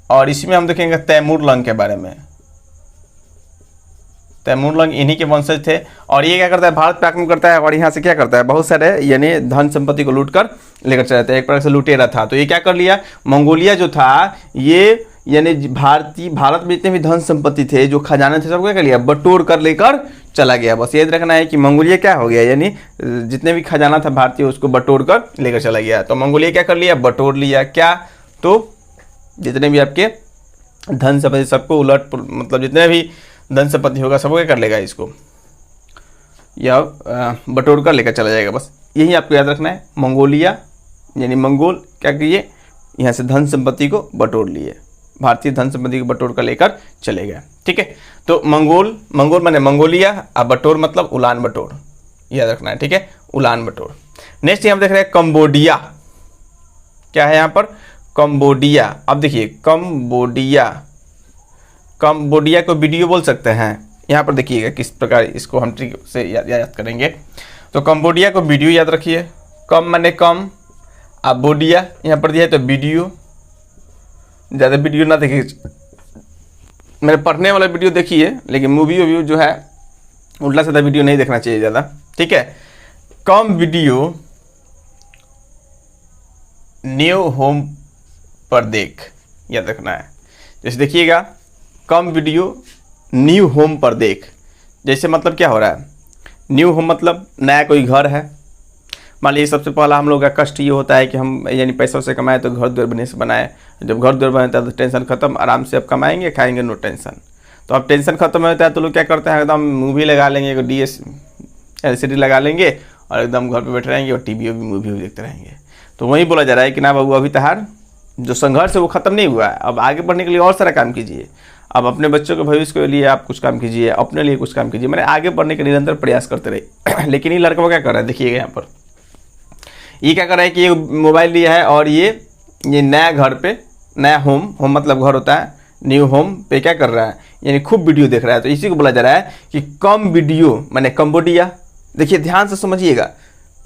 और इसमें हम देखेंगे तैमूर लंग के बारे में। तैमूर लंग इन्हीं के वंशज थे और ये क्या करता है, भारत पे आक्रमण करता है और यहाँ से क्या करता है, बहुत सारे यानी धन संपत्ति को लूट कर लेकर चला जाता है, एक प्रकार से लुटेरा था। तो ये क्या कर लिया, मंगोलिया जो था ये यानी भारत में जितने भी धन संपत्ति थे, जो खजाने थे, सब क्या कर लिया, बटोर कर लेकर चला गया। बस याद रखना है कि मंगोलिया क्या हो गया, यानी जितने भी खजाना था भारतीय उसको बटोर कर लेकर चला गया। तो मंगोलिया क्या कर लिया, बटोर लिया क्या, तो जितने भी आपके धन संपत्ति सबको उलट, मतलब जितने भी धन संपत्ति होगा सबको क्या कर लेगा, इसको या बटोर कर लेकर चला जाएगा। बस यही आपको याद रखना है। मंगोलिया यानी मंगोल क्या किए, यहाँ से धन संपत्ति को बटोर लिए, भारतीय धन संपत्ति को बटोर कर लेकर चले गए। ठीक है। तो मंगोल माने मंगोलिया, अब बटोर मतलब उलान बटोर, याद रखना है। ठीक है, उलान बटोर। नेक्स्ट हम देख रहे हैं कंबोडिया। क्या है यहाँ पर, कंबोडिया। अब देखिए कंबोडिया को वीडियो बोल सकते हैं। यहाँ पर देखिएगा किस प्रकार इसको हम ट्रिक से याद करेंगे। तो कंबोडिया को वीडियो याद रखिए, कम माने कम, अब बोडिया यहाँ पर दिया है तो वीडियो, ज़्यादा वीडियो ना देखिए, मेरे पढ़ने वाला वीडियो देखिए, लेकिन मूवी जो है उल्टा सीधा वीडियो नहीं देखना चाहिए ज़्यादा। ठीक है। कम वीडियो न्यू होम पर देख, याद रखना है। जैसे देखिएगा कम वीडियो न्यू होम पर देख, जैसे मतलब क्या हो रहा है, न्यू होम मतलब नया कोई घर है। मान लीजिए सबसे पहला हम लोग का कष्ट ये होता है कि हम यानी पैसों से कमाए तो घर द्वार बने से बनाए। जब घर द्वार बनता है तो टेंशन खत्म, आराम से अब कमाएंगे खाएंगे, नो टेंशन। तो अब टेंशन खत्म होता है तो लोग क्या करते हैं, एकदम मूवी लगा लेंगे, LCD लगा लेंगे और एकदम घर पर बैठे रहेंगे और टीवी मूवी देखते रहेंगे। तो वही बोला जा रहा है कि ना बाबू, अभी तहार जो संघर्ष है वो खत्म नहीं हुआ है, अब आगे बढ़ने के लिए और सारा काम कीजिए। अब अपने बच्चों के भविष्य के लिए आप कुछ काम कीजिए, अपने लिए कुछ काम कीजिए, मैंने आगे बढ़ने के निरंतर प्रयास करते रहे। लेकिन ये लड़का क्या कर रहा है, देखिएगा यहाँ पर ये क्या कर रहा है कि ये मोबाइल लिया है और ये नया घर पे, नया होम मतलब घर होता है, न्यू होम पे क्या कर रहा है, यानी खूब वीडियो देख रहा है। तो इसी को बोला जा रहा है कि कम वीडियो माने कंबोडिया। देखिए ध्यान से समझिएगा,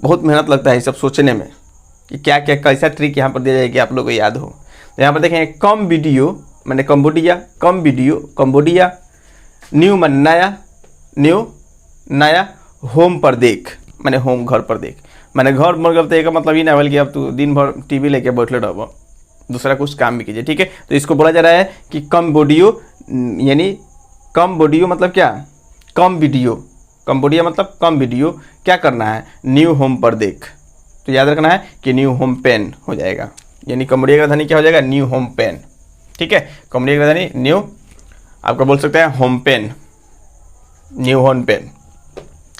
बहुत मेहनत लगता है ये सब सोचने में कि क्या क्या कैसा ट्रिक यहाँ पर दिया जाए कि आप लोगों को याद हो। तो यहाँ पर देखेंगे कम वीडियो माने कंबोडिया, कम वीडियो कंबोडिया, न्यू माने नया, होम पर देख माने होम घर पर देख, मैंने घर मर गए का मतलब ये ना कि अब तू दिन भर टीवी लेके बैठले रहो, दूसरा कुछ काम भी कीजिए। ठीक है। तो इसको बोला जा रहा है कि कम वीडियो, यानी कम वीडियो मतलब क्या, कम वीडियो, कंबोडिया मतलब कम वीडियो, क्या करना है, न्यू होम पर देख। तो याद रखना है कि न्यू होम पेन हो जाएगा, यानी कंबोडिया का राजधानी क्या हो जाएगा, न्यू होम पेन। ठीक है। कंबोडिया की राजधानी न्यू, आपका बोल सकते हैं home pen, new home pen.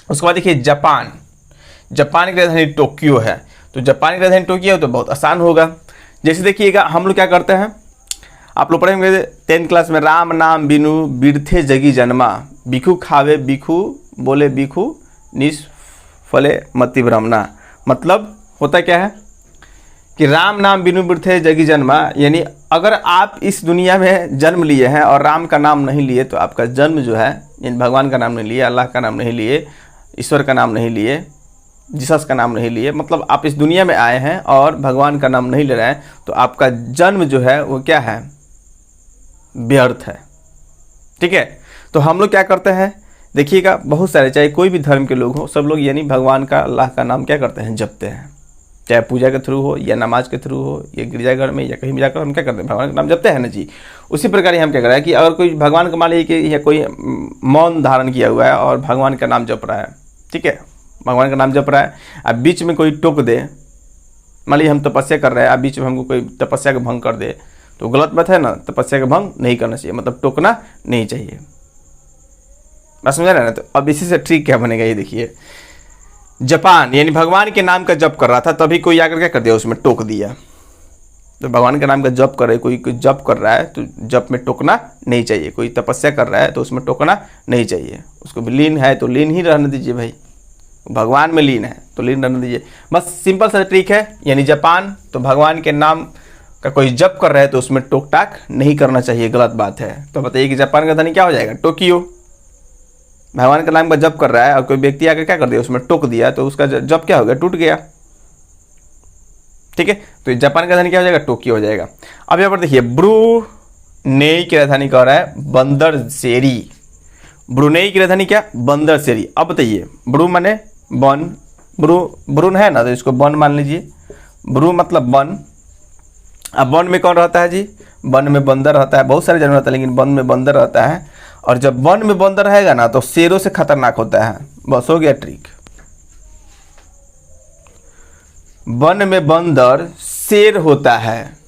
उसके बाद देखिए जापान की राजधानी टोक्यो है। तो जापान की राजधानी टोक्यो तो बहुत आसान होगा। जैसे देखिएगा हम लोग क्या करते हैं, आप लोग पढ़ेंगे 10th क्लास में, राम नाम बिनु बिरथे जगी जन्मा, बिखू खावे बिखू बोले बिखू निस फले मति भ्रमना। मतलब होता क्या है कि राम नाम बिनु बिरथे जगी जन्मा, यानी अगर आप इस दुनिया में जन्म लिए हैं और राम का नाम नहीं लिए तो आपका जन्म जो है, यानी भगवान का नाम नहीं लिए, अल्लाह का नाम नहीं लिए, ईश्वर का नाम नहीं लिए, जीसस का नाम नहीं लिए, मतलब आप इस दुनिया में आए हैं और भगवान का नाम नहीं ले रहे हैं, तो आपका जन्म जो है वो क्या है, व्यर्थ है। ठीक है। तो हम लोग क्या करते हैं, देखिएगा बहुत सारे, चाहे कोई भी धर्म के लोग हो, सब लोग यानी भगवान का, अल्लाह का नाम क्या करते हैं, जपते हैं। चाहे पूजा के थ्रू हो या नमाज के थ्रू हो या गिरजाघर में या कहीं भी जाकर हम क्या करते हैं, भगवान का नाम जपते हैं ना जी। उसी प्रकार हम क्या कर रहे हैं कि अगर कोई भगवान का मान लीजिए कि या कोई मौन धारण किया हुआ है और भगवान का नाम जप रहा है, ठीक है, भगवान का नाम जप रहा है, अब बीच में कोई टोक दे, मान लीजिए हम तपस्या कर रहे हैं, अब बीच में हमको कोई तपस्या का भंग कर दे, तो गलत बात है ना, तपस्या का भंग नहीं करना चाहिए, मतलब टोकना नहीं चाहिए। बस समझ रहे ना। तो अब इसी से ट्रिक क्या बनेगा ये देखिए, जापान यानी भगवान के नाम का जप कर रहा था, तभी कोई आकर क्या कर दिया, उसमें टोक दिया। तो भगवान के नाम का जप कर रहे, कोई जप कर रहा है तो जप में टोकना नहीं चाहिए। कोई तपस्या कर रहा है तो उसमें टोकना नहीं चाहिए। उसको भी लीन है तो लीन ही रहने दीजिए भाई, भगवान में लीन है तो लीन रहने दीजिए। बस सिंपल सा ट्रिक है। यानी जापान तो भगवान के नाम का कोई जप कर रहा है तो उसमें टोक टाक नहीं करना चाहिए, गलत बात है। तो बताइए कि जापान का धनी क्या हो जाएगा, टोक्यो। भगवान के नाम का जप कर रहा है और कोई व्यक्ति आकर क्या कर दिया, उसमें टोक दिया, तो उसका जप क्या हो गया, टूट गया। ठीक है, तो जापान का राजधानी क्या हो जाएगा, टोक्यो हो जाएगा। अब यहाँ पर देखिए ब्रूनेई की राजधानी कह रहा है बंदरसेरी। ब्रूनेई की राजधानी क्या, बंदरसेरी। अब बताइए, ब्रू माने वन, ब्रून है ना, तो इसको वन मान लीजिए। ब्रू मतलब वन। अब वन में कौन रहता है जी, वन में बंदर रहता है। बहुत सारे जानवर रहता है लेकिन वन में बंदर रहता है। और जब वन में बंदर रहेगा ना तो शेरों से खतरनाक होता है। बस हो गया ट्रिक। वन में बंदर शेर होता है।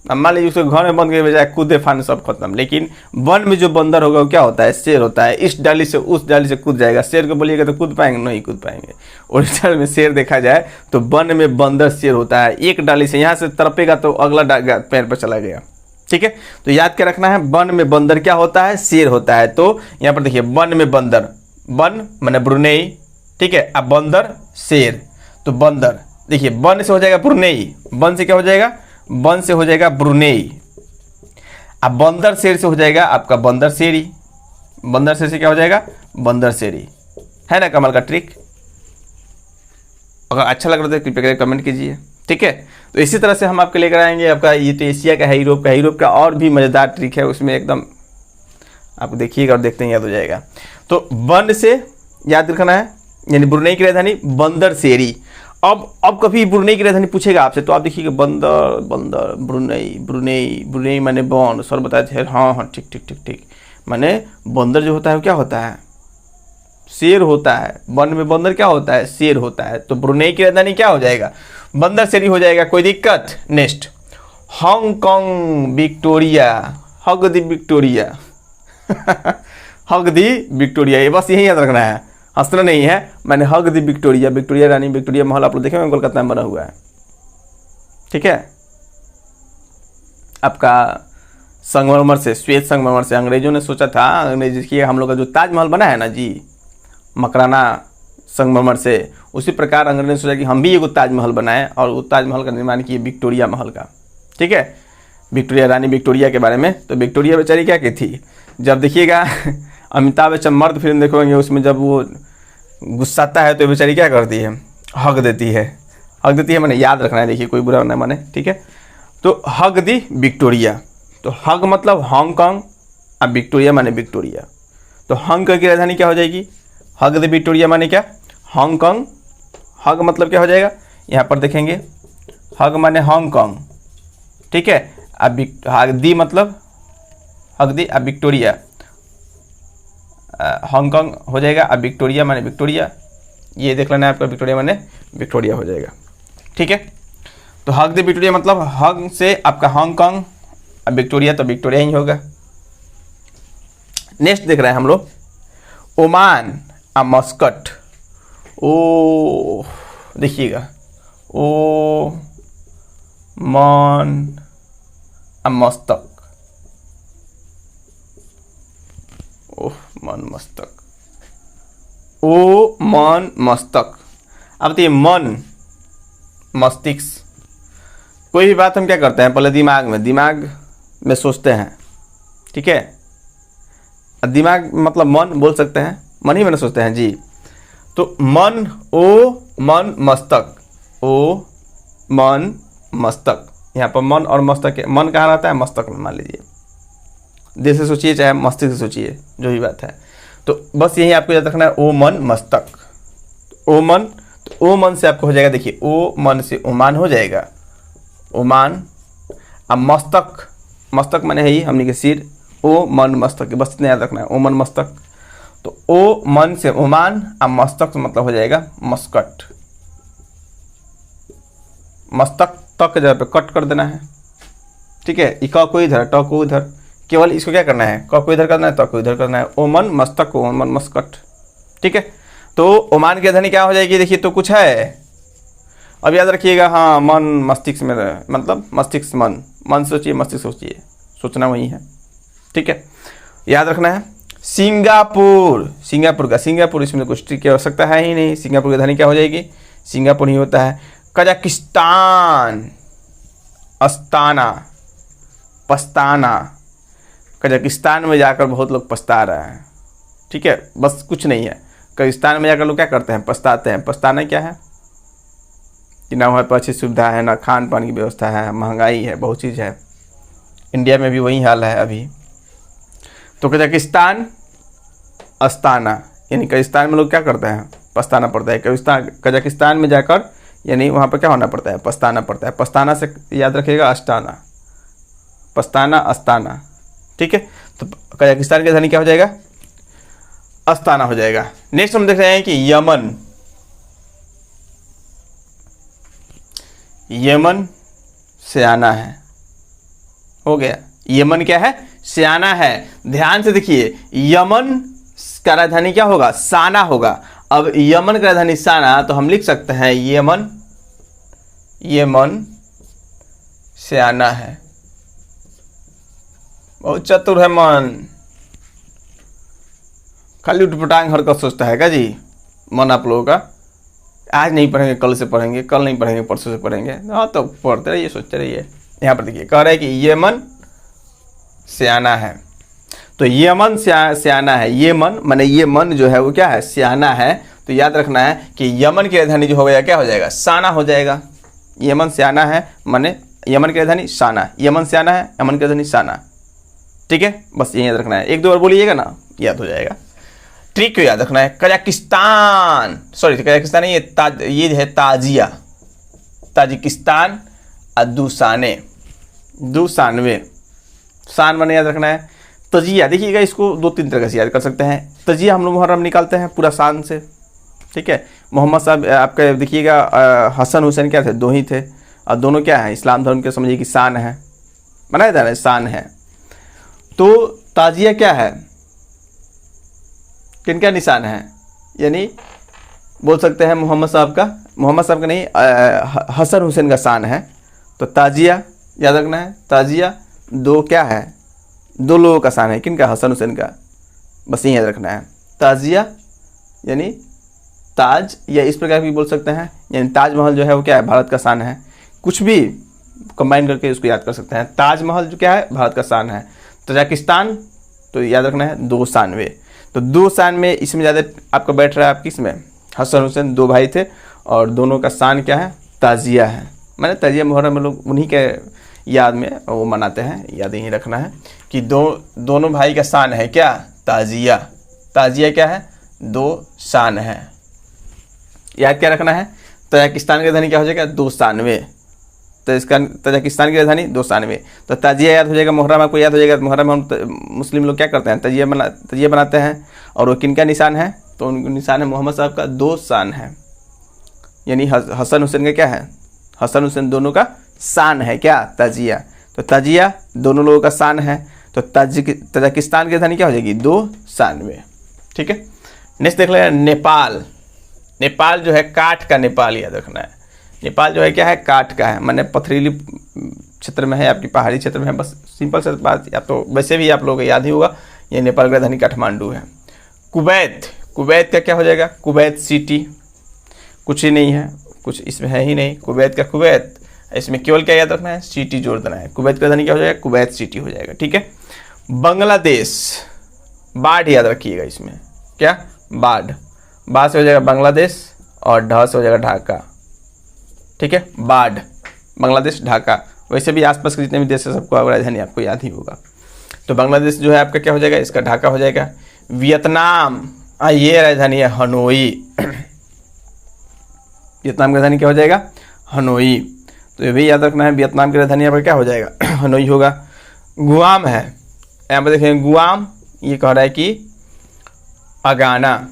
अब मान लीजिए उसको घर में बंद के बजाय कूदे फान सब खत्म, लेकिन वन में जो बंदर होगा वो क्या होता है, शेर होता है। इस डाली से उस डाली से कूद जाएगा। शेर को बोलिएगा तो कूद पाएंगे, नहीं कूद पाएंगे। ओरिजिनल में शेर देखा जाए तो वन में बंदर शेर होता है। एक डाली से यहाँ से तरपेगा तो अगला पैर पर चला गया। ठीक है, तो याद क्या रखना है, वन में बंदर क्या होता है, शेर होता है। तो यहाँ पर देखिए वन में बंदर, वन माने ब्रुनेई, ठीक है। अब बंदर शेर, तो बंदर देखिए वन से हो जाएगा ब्रुनेई, वन से क्या हो जाएगा, वन से हो जाएगा ब्रुनेई। अब बंदर शेर से हो जाएगा आपका बंदर शेरी। बंदर शेर से क्या हो जाएगा, बंदर शेरी। है ना कमाल का ट्रिक। अगर अच्छा लग रहा है तो कृपया करके कमेंट कीजिए। ठीक है, तो इसी तरह से हम आपके लेकर आएंगे आपका, ये तो एशिया का है, यूरोप का और भी मज़ेदार ट्रिक है। उसमें एकदम आप देखिएगा और देखते ही याद हो जाएगा। तो वन से याद रखना है, यानी ब्रुनेई की राजधानी बंदर शेरी। अब कभी ब्रुनेई की राजधानी पूछेगा आपसे तो आप देखिएगा बंदर बंदर ब्रुनेई ब्रुनेई ब्रुनेई माने बॉन्ड। सर बताए थे, हाँ ठीक ठीक ठीक ठीक। माने बंदर जो होता है वो क्या होता है, शेर होता है। वन में बंदर क्या होता है, शेर होता है। तो ब्रुनेई की राजधानी क्या हो जाएगा, बंदर शेरी हो जाएगा। कोई दिक्कत। नेक्स्ट, हांगकांग विक्टोरिया, हग दी विक्टोरिया हग दी विक्टोरिया, ये बस यही याद रखना है, हंसना नहीं है। मैंने हग दी विक्टोरिया, विक्टोरिया रानी, विक्टोरिया महल आप लोग देखे होंगे कोलकाता में बना हुआ है। ठीक है, आपका संगमरमर से, श्वेत संगमरमर से। अंग्रेजों ने सोचा था, अंग्रेज की हम लोग का जो ताजमहल बना है ना जी, मकराना संगमरमर से, उसी प्रकार अंग्रेज ने सोचा कि हम भी एगो ताजमहल बनाएं और वो ताजमहल का निर्माण किए विक्टोरिया महल का। ठीक है, विक्टोरिया रानी विक्टोरिया के बारे में। तो विक्टोरिया बेचारी क्या की थी, जब देखिएगा अमिताभ बच्चन मर्द फिल्म देखोगे उसमें जब वो गुस्साता है तो बेचारी क्या करती है, हग देती है। हग देती है मैंने याद रखना है, देखिए कोई बुरा ना माने। ठीक है, तो हग दी विक्टोरिया। तो हग मतलब हांगकांग, अब विक्टोरिया माने विक्टोरिया। तो हांगकांग की राजधानी क्या हो जाएगी, हग दी विक्टोरिया माने क्या, हांगकांग। हग मतलब क्या हो जाएगा, यहाँ पर देखेंगे हग माने हांगकांग। ठीक है, अब हग दी मतलब हग दी, अब विक्टोरिया हांगकांग हो जाएगा। अब विक्टोरिया माने विक्टोरिया, ये देख लेना है आपका, विक्टोरिया माने विक्टोरिया हो जाएगा। ठीक है, तो हग दी विक्टोरिया मतलब हग से आपका हांगकांग, अब विक्टोरिया तो विक्टोरिया ही होगा। नेक्स्ट देख रहे हैं हम लोग, ओमान और मस्कट। ओ देखिएगा, ओ मान मस्तक, ओह मन मस्तक, ओ मन मस्तक। अब तो ये मन मस्तिष्क, कोई भी बात हम क्या करते हैं, पहले दिमाग में सोचते हैं। ठीक है, दिमाग मतलब मन बोल सकते हैं, मन ही में सोचते हैं जी। तो मन, ओ मन मस्तक, ओ मन मस्तक। यहाँ पर मन और मस्तक, मन कहाँ रहता है, मस्तक में मान लीजिए। दिल से सोचिए चाहे मस्तिष्क से सोचिए, जो भी बात है। तो बस यही आपको याद रखना है, ओ मन मस्तक। ओ मन, तो ओ मन से आपको हो जाएगा, देखिए ओ मन से ओमान हो जाएगा, ओमान। अब मस्तक, मस्तक माने है ही हमने के सिर, ओ मन मस्तक, बस इतना याद रखना है, ओ मन मस्तक। तो ओ मन से ओमान, अब मस्तक मतलब हो जाएगा मस्कट। मस्तक तक जगह पे कट कर देना है। ठीक है, इका को इधर, ट को उधर, केवल इसको क्या करना है, क को इधर करना है, त को इधर करना है। ओमन मस्तक, ओमन मस्कट, ठीक है। तो ओमान की राजधानी क्या हो जाएगी, देखिए तो कुछ है, अब याद रखिएगा, हाँ मन मस्तिष्क में मतलब मस्तिष्क मन, मन सोचिए मस्तिष्क सोचिए, सोचना वही है, ठीक है, याद रखना है। सिंगापुर, सिंगापुर का सिंगापुर, इसमें कुछ ट्रिक की आवश्यकता है ही नहीं, सिंगापुर की राजधानी क्या हो जाएगी, सिंगापुर ही होता है। कजाकिस्तान, अस्ताना, पस्ताना, कजाकिस्तान में जाकर बहुत लोग पछता रहे हैं, ठीक है, बस कुछ नहीं है, कजाकिस्तान में जाकर लोग क्या करते हैं, पछताते हैं। पछताना क्या है कि ना वहाँ पर अच्छी सुविधा है, ना खान पान की व्यवस्था है, महंगाई है, बहुत चीज़ है। इंडिया में भी वही हाल है अभी। तो कजाकिस्तान, अस्ताना, यानी कजाकिस्तान में लोग क्या करते हैं, पछताना पड़ता है। कजाकिस्तान में जाकर यानी वहाँ पर क्या होना पड़ता है, पछताना पड़ता है। पछताना से याद रखिएगा अस्ताना, पछताना अस्ताना, ठीक है। तो कजाकिस्तान की राजधानी क्या हो जाएगा, अस्ताना हो जाएगा। नेक्स्ट हम देख रहे हैं कि यमन, यमन सियाना है, हो गया। यमन क्या है, सियाना है। ध्यान से देखिए, यमन का राजधानी क्या होगा, साना होगा। अब यमन का राजधानी साना, तो हम लिख सकते हैं यमन, यमन सियाना है। बहुत चतुर है मन, खाली उठपटांग हरकत सोचता है क्या जी मन आप लोगों का। आज नहीं पढ़ेंगे कल से पढ़ेंगे, कल नहीं पढ़ेंगे परसों से पढ़ेंगे, हाँ तो पढ़ते रहिए, सोचते रहिए। यहाँ पर देखिए कह रहे हैं कि यमन सियाना है, तो यमन सियाना है। ये मन माने ये मन जो है वो क्या है, सियाना है। तो याद रखना है कि यमन की राजधानी जो हो गया क्या हो जाएगा, साना हो जाएगा। यमन सियाना है माने यमन की राजधानी साना, यमन सियाना है, यमन की राजधानी साना, ठीक है, बस ये याद रखना है। एक दो बार बोलिएगा ना, याद हो जाएगा। ट्रिक क्यों याद रखना है, कजाकिस्तान, सॉरी कजाकिस्तान नहीं, ये है ताजिया, ताजिकिस्तान और दूसाने, दूसानवे, सान माने याद रखना है। तजिया देखिएगा, इसको दो तीन तरह से याद कर सकते हैं। तजिया हम लोग मुहर्रम निकालते हैं पूरा शान से, ठीक है। मोहम्मद साहब आपके देखिएगा, हसन हुसैन क्या थे, दो ही थे, और दोनों क्या है, इस्लाम धर्म के समझिए कि शान है, बनाया था ना, शान है। तो ताजिया क्या है, किनका निशान है, यानी बोल सकते हैं मोहम्मद साहब का नहीं, हसन हुसैन का शान है। तो ताजिया याद रखना है, ताजिया दो क्या है, दो लोगों का शान है, किनका, हसन हुसैन का, बस यही याद रखना है। ताजिया यानी ताज, या इस प्रकार भी बोल सकते हैं, यानी ताजमहल जो है वो क्या है, भारत का शान है। कुछ भी कंबाइन करके उसको याद कर सकते हैं। ताजमहल जो क्या है, भारत का शान है। तजाकिस्तान तो याद रखना है 292, तो 292 इसमें ज़्यादा आपका बैठ रहा है, आप किस में, हसन हुसैन दो भाई थे और दोनों का शान क्या है, ताजिया है। मैंने ताजिया मुहर्रम में लोग उन्हीं के याद में वो मनाते हैं, याद यही रखना है कि दोनों भाई का शान है क्या, ताजिया। ताजिया क्या है, दो शान है, याद क्या रखना है। तजाकिस्तान की राजधानी क्या हो जाएगा, 292, तो इसका तजाकिस्तान की राजधानी 292। तो ताजिया याद हो जाएगा, मुहर्रम आपको याद हो जाएगा। मुहर्रम में हम मुस्लिम लोग क्या करते हैं, तजिया बनाते हैं, और वो किनका निशान है, तो उनका निशान है मोहम्मद साहब का, दो शान है, यानी हसन हुसैन का क्या है, हसन हुसैन दोनों का शान है क्या, ताजिया। तो ताजिया दोनों लोगों का शान है। तो तजाकिस्तान की राजधानी क्या हो जाएगी, 292, ठीक है। नेक्स्ट देख लें नेपाल। नेपाल जो है काठ का नेपाल, याद रखना है। नेपाल जो है क्या है, काठ का है, माने पथरीली क्षेत्र में है, आपकी पहाड़ी क्षेत्र में है, बस सिंपल सा बात, या तो वैसे भी आप लोगों को याद ही होगा, ये नेपाल की राजधानी काठमांडू है। कुवैत, कुवैत का क्या हो जाएगा, कुवैत सिटी, कुछ ही नहीं है, कुछ इसमें है ही नहीं, कुवैत का कुवैत, इसमें केवल क्या याद रखना है, सिटी जोड़ देना है। कुवैत की राजधानी क्या हो जाएगा, कुवैत सिटी हो जाएगा, ठीक है। बांग्लादेश, बाढ़ याद रखिएगा, इसमें क्या, बाढ़, बा से हो जाएगा बांग्लादेश और ढ से हो जाएगा ढाका, ठीक है। बाढ़, बांग्लादेश, ढाका, वैसे भी आसपास के जितने भी देश है सबको राजधानी आपको याद ही होगा। तो बांग्लादेश जो है आपका क्या हो जाएगा, इसका ढाका हो जाएगा। वियतनाम, ये राजधानी है हनोई, वियतनाम की राजधानी क्या हो जाएगा, हनोई, तो ये भी याद रखना है, वियतनाम की राजधानी यहाँ पर क्या हो जाएगा, हनोई होगा। गुआम है, यहाँ पर देखें गुआम, ये कह रहा है कि अगाना,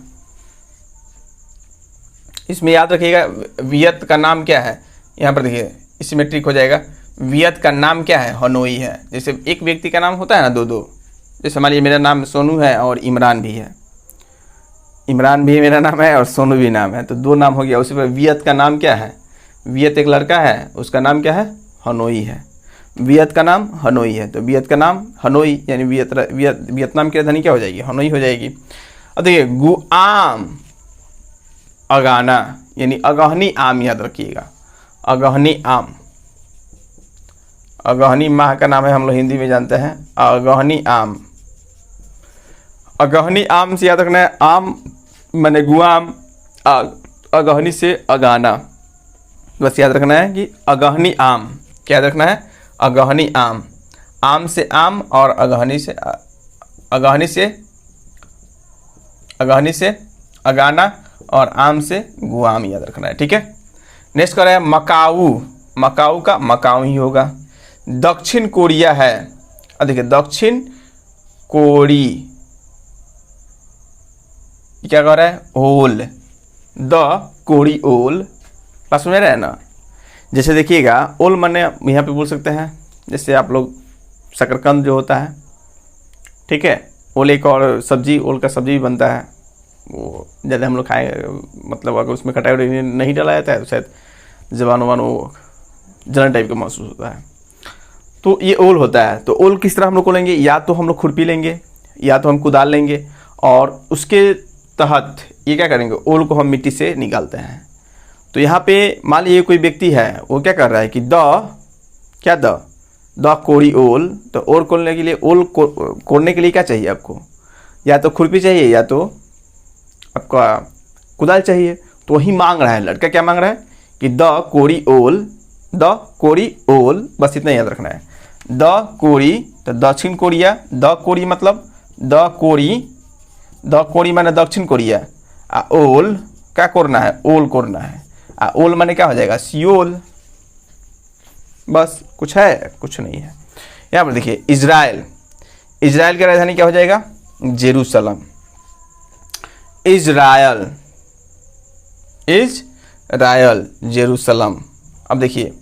इसमें याद रखिएगा वियत का नाम क्या है, यहाँ पर देखिए सिमेट्रिक हो जाएगा, वियत का नाम क्या है, हनोई है। जैसे एक व्यक्ति का नाम होता है ना दो दो, जैसे मान लीजिए मेरा नाम सोनू है और इमरान भी है, इमरान भी मेरा नाम है और सोनू भी नाम है, तो दो नाम हो गया। उसी पर वियत का नाम क्या है, वियत एक लड़का है, उसका नाम क्या है, हनोई है। वियत का नाम हनोई है, तो वियत का नाम हनोई, यानी वियतनाम की राजधानी क्या हो जाएगी, हनोई हो जाएगी। अब देखिए गुआम अगाना, यानी अगहनी आम, याद रखिएगा अगहनी आम। अगहनी माह का नाम है, हम लोग हिंदी में जानते हैं, अगहनी आम। अगहनी आम से याद रखना है, आम माने गुआम, अगहनी से अगाना, बस याद रखना है कि अगहनी आम, क्या याद रखना है, अगहनी आम। आम से आम और अगहनी से अगाना और आम से गुआम, याद रखना है, ठीक है। नेक्स्ट कर रहा है मकाऊ, मकाऊ का मकाऊ ही होगा। दक्षिण कोरिया है, देखिए दक्षिण कोरी क्या कर रहा है, ओल, द कोरी ओल, पास में रहे ना। जैसे देखिएगा ओल माने यहाँ पे बोल सकते हैं, जैसे आप लोग शकरकंद जो होता है, ठीक है, ओल एक और सब्जी, ओल का सब्जी भी बनता है, वो ज़्यादा हम लोग खाए, मतलब अगर उसमें खटाई नहीं डाला जाता है तो शायद जबान वबान वो जलन टाइप का महसूस होता है, तो ये ओल होता है। तो ओल किस तरह हम लोग को लेंगे, या तो हम लोग खुरपी लेंगे या तो हम कुदाल लेंगे, और उसके तहत ये क्या करेंगे, ओल को हम मिट्टी से निकालते हैं। तो यहाँ पे मान लीजिए कोई व्यक्ति है, वो क्या कर रहा है कि द कोरी ओल, तो ओल कोड़ने के लिए, ओल कोड़ने के लिए क्या चाहिए आपको, या तो खुरपी चाहिए या तो आपका कुदाल चाहिए। तो वही मांग रहा है लड़का, क्या मांग रहा है कि द कोरी ओल, बस इतना याद रखना है। द कोरी तो दक्षिण कोरिया, द कोरी मतलब द कोरी माने दक्षिण कोरिया, आ ओल क्या कोरना है, ओल कोरना है, आ ओल माने क्या हो जाएगा, सियोल। बस कुछ है, कुछ नहीं है। यहाँ पर देखिए इजराइल, इजराइल की राजधानी क्या हो जाएगा, जेरूसलम। Israel Jerusalem. अब देखिए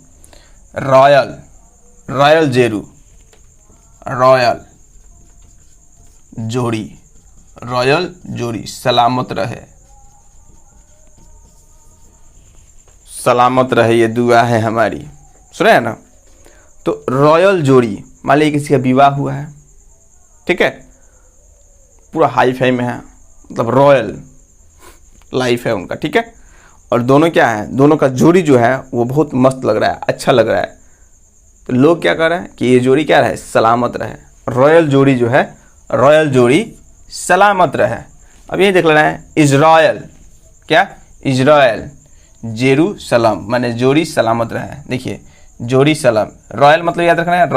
रॉयल जेरू, रॉयल जोड़ी, सलामत रहे ये दुआ है हमारी, सुना है ना। तो रॉयल जोड़ी, मान लीजिए किसी का विवाह हुआ है, ठीक है, पूरा हाई फाई में है, मतलब रॉयल लाइफ है उनका, ठीक है, और दोनों क्या है, दोनों का जोड़ी जो है वो बहुत मस्त लग रहा है, अच्छा लग रहा है। तो लोग क्या कर रहे हैं कि ये जोड़ी क्या रहे, सलामत रहे, रॉयल जोड़ी जो है, रॉयल जोड़ी सलामत रहे। अब ये देख लेना है इजराइल, क्या, इजराइल जेरूसलम माने जोड़ी सलामत रहे। देखिए जोड़ी सलाम, रॉयल मतलब याद रखना है,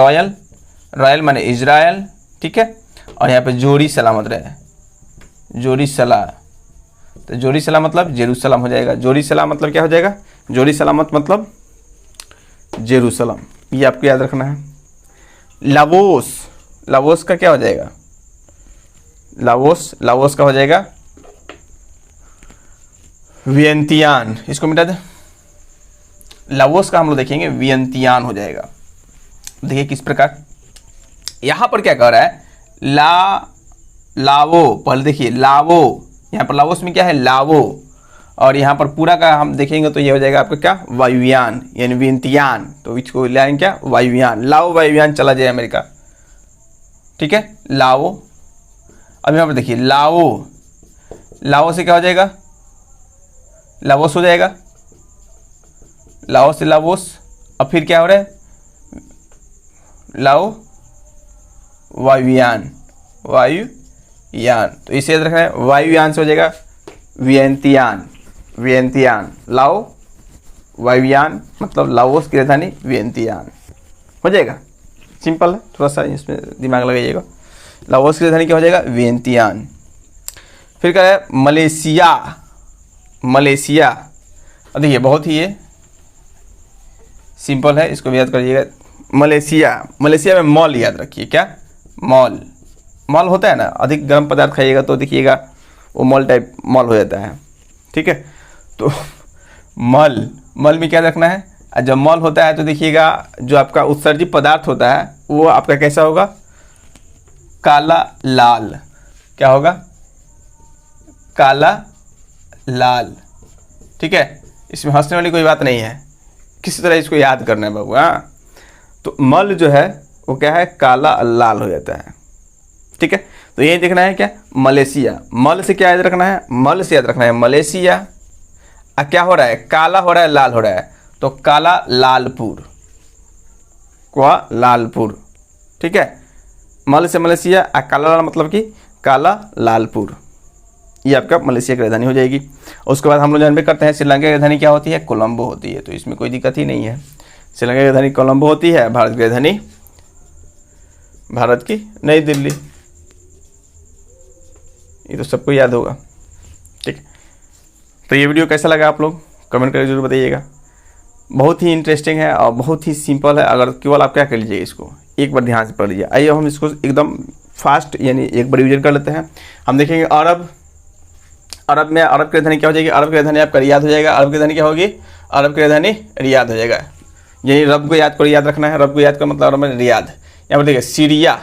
रॉयल माने इजराइल, ठीक है, और यहाँ पे जोड़ी सलामत रहे, जोड़ी सला, तो जोड़ी सलाम मतलब जेरूसलम हो जाएगा। जोड़ी सलाम मतलब क्या हो जाएगा, जोड़ी सलामत मतलब जेरूसलम, ये आपको याद रखना है। लावोस का क्या हो जाएगा, लावोस का हो जाएगा वियंतियान, इसको मिटा दे। लावोस का हम लोग देखेंगे वियंतियान हो जाएगा। देखिए किस प्रकार, यहाँ पर क्या कह रहा है, लावो, पहले देखिए लावो, यहाँ पर लावोस में क्या है, लावो, और यहाँ पर पूरा का हम देखेंगे तो ये हो जाएगा आपका क्या, वायुयान, यानी वियंतियान। तो इसको लाएंगे क्या, वायुयान, लाओ वायुयान चला जाए अमेरिका, ठीक है, लाओ। अब यहाँ पर देखिए लाओ से क्या हो जाएगा, लावोस हो जाएगा, लाओ से लावोस। अब फिर क्या हो रहा है, लाओ वायुयान, तो इसे याद रखना है, वायुयान से हो जाएगा वियंतियान, लाओ वायुयान मतलब लाओस की राजधानी वियंतियान हो जाएगा। सिंपल है, थोड़ा सा इसमें दिमाग लगाइएगा। लाओस की राजधानी क्या हो जाएगा, वियंतियान। फिर क्या है, मलेशिया। अब देखिए बहुत ही ये सिंपल है, इसको भी याद करिएगा। मलेशिया में मॉल याद रखिए, क्या, मॉल होता है ना, अधिक गर्म पदार्थ खाइएगा तो देखिएगा वो मॉल हो जाता है, ठीक है। तो मल में क्या रखना है, और जब मल होता है तो देखिएगा जो आपका उत्सर्जित पदार्थ होता है वो आपका कैसा होगा, काला लाल। क्या होगा, काला लाल। ठीक है, इसमें हंसने वाली कोई बात नहीं है, किसी तरह इसको याद करना है बाबू। हाँ, तो मल जो है वो क्या है, काला लाल हो जाता है। ठीक है, तो ये देखना है क्या, मलेशिया। मल से क्या याद रखना है, मल से याद रखना है मलेशिया। क्या हो रहा है, काला हो रहा है, लाल हो रहा है, तो काला लालपुर, लालपुर। ठीक है, मल से मलेशिया, काला लाल मतलब कि काला लालपुर, ये आपका मलेशिया की राजधानी हो जाएगी। उसके बाद हम लोग जानते करते हैं श्रीलंका की राजधानी क्या होती है, कोलंबो होती है। तो इसमें कोई दिक्कत ही नहीं है, श्रीलंका की राजधानी कोलंबो होती है। भारत की राजधानी, भारत की नई दिल्ली, ये तो सबको याद होगा। ठीक है, तो ये वीडियो कैसा लगा आप लोग कमेंट करके जरूर बताइएगा। बहुत ही इंटरेस्टिंग है और बहुत ही सिंपल है। अगर केवल आप क्या कर लीजिए, इसको एक बार ध्यान से पढ़ लीजिए। आइए हम इसको एकदम फास्ट यानी एक बार रिविजन कर लेते हैं। हम देखेंगे अरब, अरब में अरब की राजधानी क्या हो जाएगी, अरब की राजधानी आपका रियाद हो जाएगा। अरब की राजधानी क्या होगी, अरब की राजधानी रियाद हो जाएगा। यही रब को याद करो, याद रखना है, रब को याद कर मतलब अरब में रियाद। यहाँ पर देखिए सीरिया,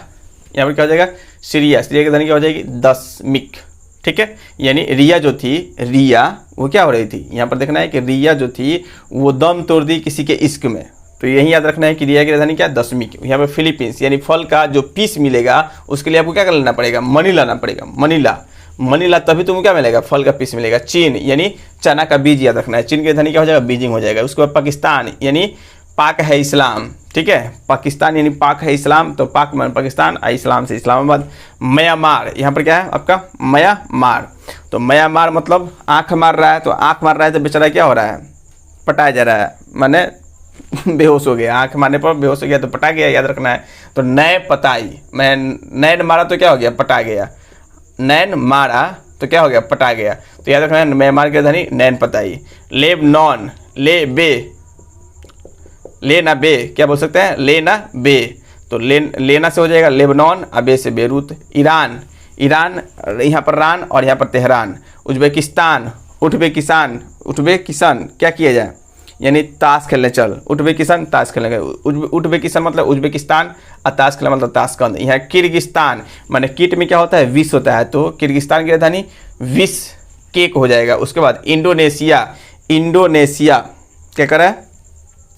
यहाँ पर क्या हो जाएगा, सीरिया। सीरिया की राजधानी क्या हो जाएगी, दशमिक। ठीक है, यानी रिया जो थी, रिया वो क्या हो रही थी, यहाँ पर देखना है कि रिया जो थी वो दम तोड़ दी किसी के इश्क में। तो यही याद रखना है कि रिया की राजधानी क्या, दशमिक। यहाँ पर फिलीपींस, यानी फल का जो पीस मिलेगा उसके लिए आपको क्या कर लेना पड़ेगा, मनी लाना पड़ेगा, मनीला। मनीला तभी तुमको क्या मिलेगा, फल का पीस मिलेगा। चीन यानी चना का बीज याद रखना है, चीन की राजधानी क्या हो जाएगा, बीजिंग हो जाएगा। उसके बाद पाकिस्तान यानी पाक है इस्लाम। ठीक है, पाकिस्तान यानी पाक है इस्लाम, तो पाक मान पाकिस्तान, इस्लाम से इस्लामाबाद। म्यांमार, यहाँ पर क्या है आपका म्यांमार, तो म्यांमार मतलब आंख मार रहा है, तो आंख मार रहा है तो बेचारा क्या हो रहा है, पटाया जा रहा है, माने बेहोश हो गया। आंख मारने पर बेहोश हो गया तो पटा गया, याद रखना है। तो नए पताई, मैं नैन मारा तो क्या हो गया, पटा गया। नैन मारा तो क्या हो गया, पटा गया। तो याद रखना है म्यांमार की राजधानी नैन पताई। लेबनान, ले बे, ले ना बे, क्या बोल सकते हैं, ले ना बे, तो लेना से हो जाएगा लेबनान, अबे से बेरूत। ईरान, ईरान यहाँ पर रान और यहाँ पर तेहरान। उज्बेकिस्तान, उठबेकिसान, उठबेकिसान क्या किया जाए, यानी ताश खेलने चल, उठबेकिसान ताश खेलने गए। उठबेकिसान मतलब उज्बेकिस्तान और ताश खेलना मतलब ताशकंद। यहाँ किर्गिस्तान, माने किट में क्या होता है, विष होता है, तो किर्गिस्तान की राजधानी विष केक हो जाएगा। उसके बाद इंडोनेशिया, इंडोनेशिया क्या कर रहा है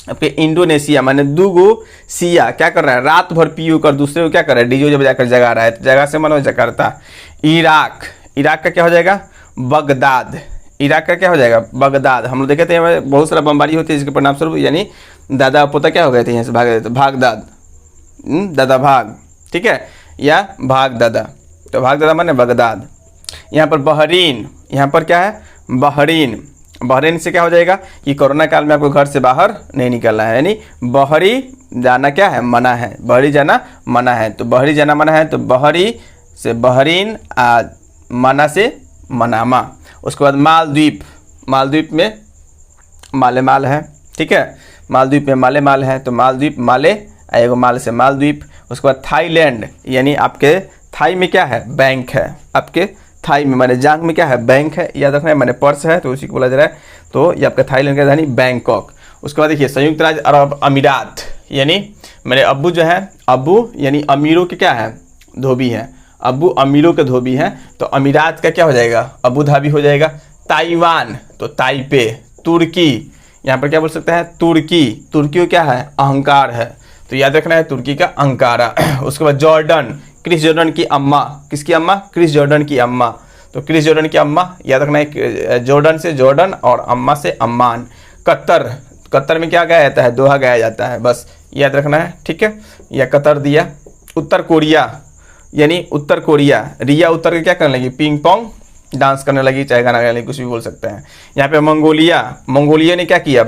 आपके, इंडोनेशिया माने दूगो सिया क्या कर रहा है, रात भर पीयू कर दूसरे को क्या कर रहा है, डीजे बजाकर जगा रहा है, तो जगह से मनो जगाता। इराक, इराक का क्या हो जाएगा, बगदाद। इराक का क्या हो जाएगा, बगदाद। हम लोग देखे थे हमें बहुत सारा बमबारी होती है, इसके परिणाम स्वरूप यानी दादा पोता क्या हो गए थे, यहाँ से भाग गए थे, भागदाद, दादा भाग। ठीक है, या भाग दादा, तो भाग दादा माने बगदाद। यहाँ पर बहरीन, यहाँ पर क्या है, बहरीन। बहरीन से क्या हो जाएगा कि कोरोना काल में आपको घर से बाहर नहीं निकलना है, यानी बहरी जाना क्या है, मना है, बहरी जाना मना है। तो बहरी जाना मना है, तो बहरी से बहरीन, मना से मनामा। उसके बाद मालद्वीप, मालद्वीप में माले माल है। ठीक है, मालद्वीप में माले माल है, तो मालद्वीप माले आएगा माल से मालद्वीप। उसके बाद थाईलैंड, यानी आपके थाई में क्या है, बैंक है, आपके थाई में माने जांग में क्या है, बैंक है, याद रखना है, माने पर्स है, तो उसी को बोला जा रहा है। तो ये आपका थाईलैंड की राजधानी बैंकॉक। उसके बाद देखिए संयुक्त राज्य अरब अमीरात, यानी मेरे अब्बू जो है, अब्बू यानी अमीरों के क्या है, धोबी है, अब्बू अमीरों के धोबी हैं, तो अमीरात का क्या हो जाएगा, अबू धाबी हो जाएगा। ताइवान तो ताइपे। तुर्की, यहाँ पर क्या बोल सकते हैं, तुर्की, तुर्की क्या है, अहंकार है, तो याद रखना है तुर्की का अंकारा। उसके बाद जॉर्डन, क्रिस जॉर्डन की अम्मा, किसकी अम्मा, क्रिस जॉर्डन की अम्मा, तो क्रिस जॉर्डन की अम्मा याद रखना है, जॉर्डन से जॉर्डन और अम्मा से अम्मान। कतर, कतर में क्या गाया जाता है, दोहा गाया जाता है, बस याद रखना है। ठीक है, या कतर दिया। उत्तर कोरिया, यानी उत्तर कोरिया, रिया उत्तर के क्या करने लगी, पिंग पोंग डांस करने लगी, चाहे गाना गाने लगी, कुछ भी बोल सकते हैं। यहाँ पे मंगोलिया, मंगोलिया ने क्या किया,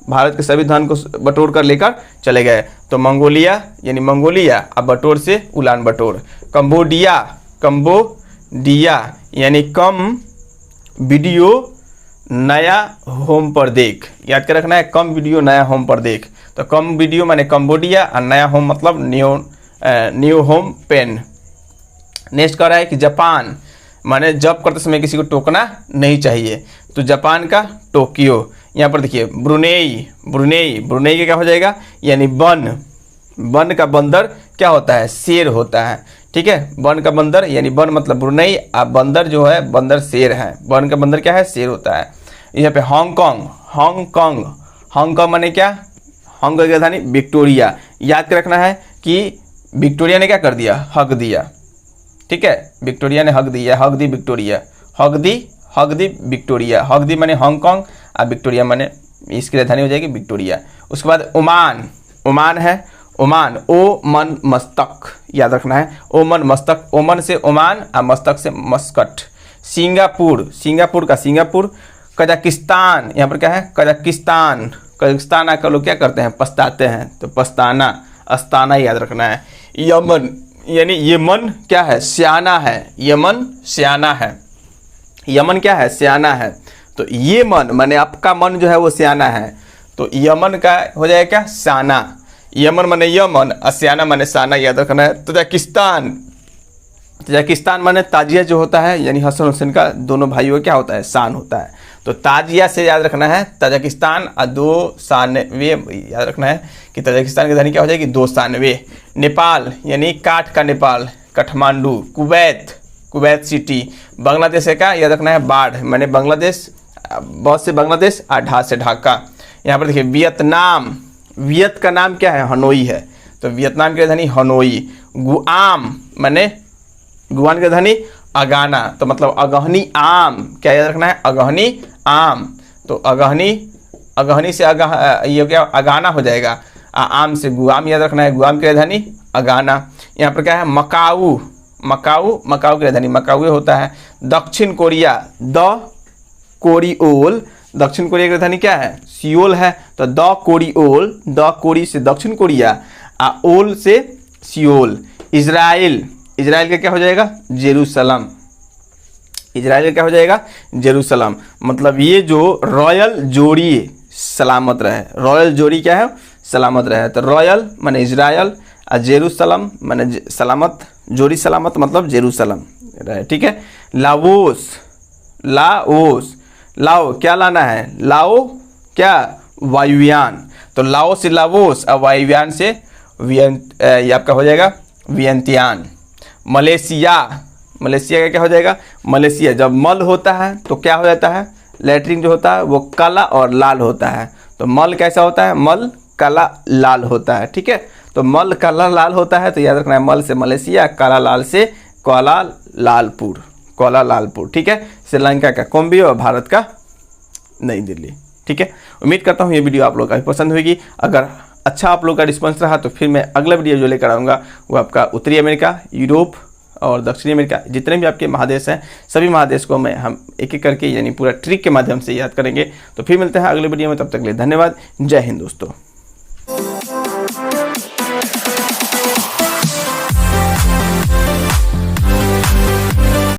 भारत के सभी धन को बटोर कर लेकर चले गए, तो मंगोलिया यानी मंगोलिया, अब बटोर से उलान बटोर। कंबोडिया, कंबोडिया यानी कम वीडियो नया होम पर देख, याद कर रखना है, कम वीडियो नया होम पर देख। तो कम वीडियो माने कंबोडिया और नया होम मतलब न्यू होम पेन। नेक्स्ट कह रहा है कि जापान, माने जब करते समय किसी को टोकना नहीं चाहिए, तो जापान का टोक्यो, यहाँ पर देखिए ब्रुनेई, ब्रुनेई, ब्रुनेई का क्या हो जाएगा, यानी वन, वन का बंदर क्या होता है, शेर होता है। ठीक है, वन का बंदर यानी वन मतलब ब्रुनेई, अब बंदर जो है बंदर शेर है, वन का बंदर क्या है, शेर होता है। यहाँ पे हांगकांग, हांगकांग, हांगकांग माने क्या, हांगकांग की राजधानी विक्टोरिया। याद कर रखना है कि विक्टोरिया ने क्या कर दिया, हक दिया। ठीक है, विक्टोरिया ने हक दिया, हक दी विक्टोरिया, हक दी, हक दी विक्टोरिया, हक दी माने हांगकांग, और विक्टोरिया माने इसकी राजधानी हो जाएगी विक्टोरिया। उसके बाद ओमान, ओमान है, ओमान, ओ मन मस्तक, याद रखना है, ओ मन मस्तक, ओमन से ओमान और मस्तक से मस्कट। सिंगापुर, सिंगापुर का सिंगापुर। कजाकिस्तान, यहाँ पर क्या है, कजाकिस्तान, कजाकिस्तान आकर लोग क्या करते हैं, पछताते हैं, तो पछताना, अस्ताना याद रखना है। यमन, यानी यमन क्या है, स्याना है, यमन स्याना है, यमन क्या है, स्याना है। तो ये मन माने आपका मन जो है वो स्याना है, तो यमन का हो जाएगा क्या, साना, यमन माने यमन, स्याना माने साना, याद रखना है। तजाकिस्तान, तजाकिस्तान माने ताजिया जो होता है, यानी हसन हुसैन का दोनों भाइयों का क्या होता है, शान होता है, तो ताजिया से याद रखना है तजाकिस्तान, और दो शानवे याद रखना है कि तजाकिस्तान की राजधानी क्या हो जाएगी, दो शानवे। नेपाल यानी काठ का Nepal, Kathmandu. Kuwait, Kuwait city. Bangladesh है क्या, याद रखना है बाढ़, मैंने बांग्लादेश, बहुत से बांग्लादेश, और ढा से ढाका। यहाँ पर देखिए वियतनाम, वियत का नाम क्या है, हनोई है, तो वियतनाम की राजधानी हनोई। गुआम माने गुआन की राजधानी अगाना, तो मतलब अगहनी आम, क्या याद रखना है, अगहनी आम, तो अगहनी, अगहनी से ये क्या अगाना हो जाएगा, आम से गुआम याद रखना है, गुआम की राजधानी अगाना। यहाँ पर क्या है, मकाऊ, मकाऊ, मकाऊ की राजधानी मकाऊ होता है। दक्षिण कोरिया, द कोरियोल, दक्षिण कोरिया की राजधानी क्या है, सियोल है, तो द कोरियोल, द कोरी से दक्षिण कोरिया, ओल से सियोल। इजराइल, इजराइल का क्या हो जाएगा, जेरूसलम, इजराइल का क्या हो जाएगा, जेरूसलम। मतलब ये जो रॉयल जोड़ी सलामत रहे, रॉयल जोड़ी क्या है, सलामत रहे, तो रॉयल माने इजराइल, और जेरूसलम माने सलामत, जोड़ी सलामत मतलब जेरूसलम रहे। ठीक है, लाओस, लाओस, लाओ क्या लाना है, लाओ क्या, वायुयान, तो लाओ से लाओस, और वायुयान से ये आपका हो जाएगा वियंतियान। मलेशिया, मलेशिया का क्या हो जाएगा, मलेशिया, जब मल होता है तो क्या हो जाता है, लेटरिन जो होता है वो काला और लाल होता है, तो मल कैसा होता है, मल काला लाल होता है। ठीक है, तो मल काला लाल होता है, तो याद रखना है मल से मलेशिया, काला लाल से कोला लालपुर, कोला लालपुर। ठीक है, श्रीलंका का कोलंबो और भारत का नई दिल्ली। ठीक है, उम्मीद करता हूँ ये वीडियो आप लोग का भी पसंद होगी। अगर अच्छा आप लोग का रिस्पॉन्स रहा तो फिर मैं अगला वीडियो जो लेकर आऊँगा वो आपका उत्तरी अमेरिका, यूरोप और दक्षिणी अमेरिका, जितने भी आपके महादेश हैं सभी महादेश को मैं हम एक एक करके यानी पूरा ट्रिक के माध्यम से याद करेंगे। तो फिर मिलते हैं अगले वीडियो में, तब तक के लिए धन्यवाद। जय हिंद दोस्तों।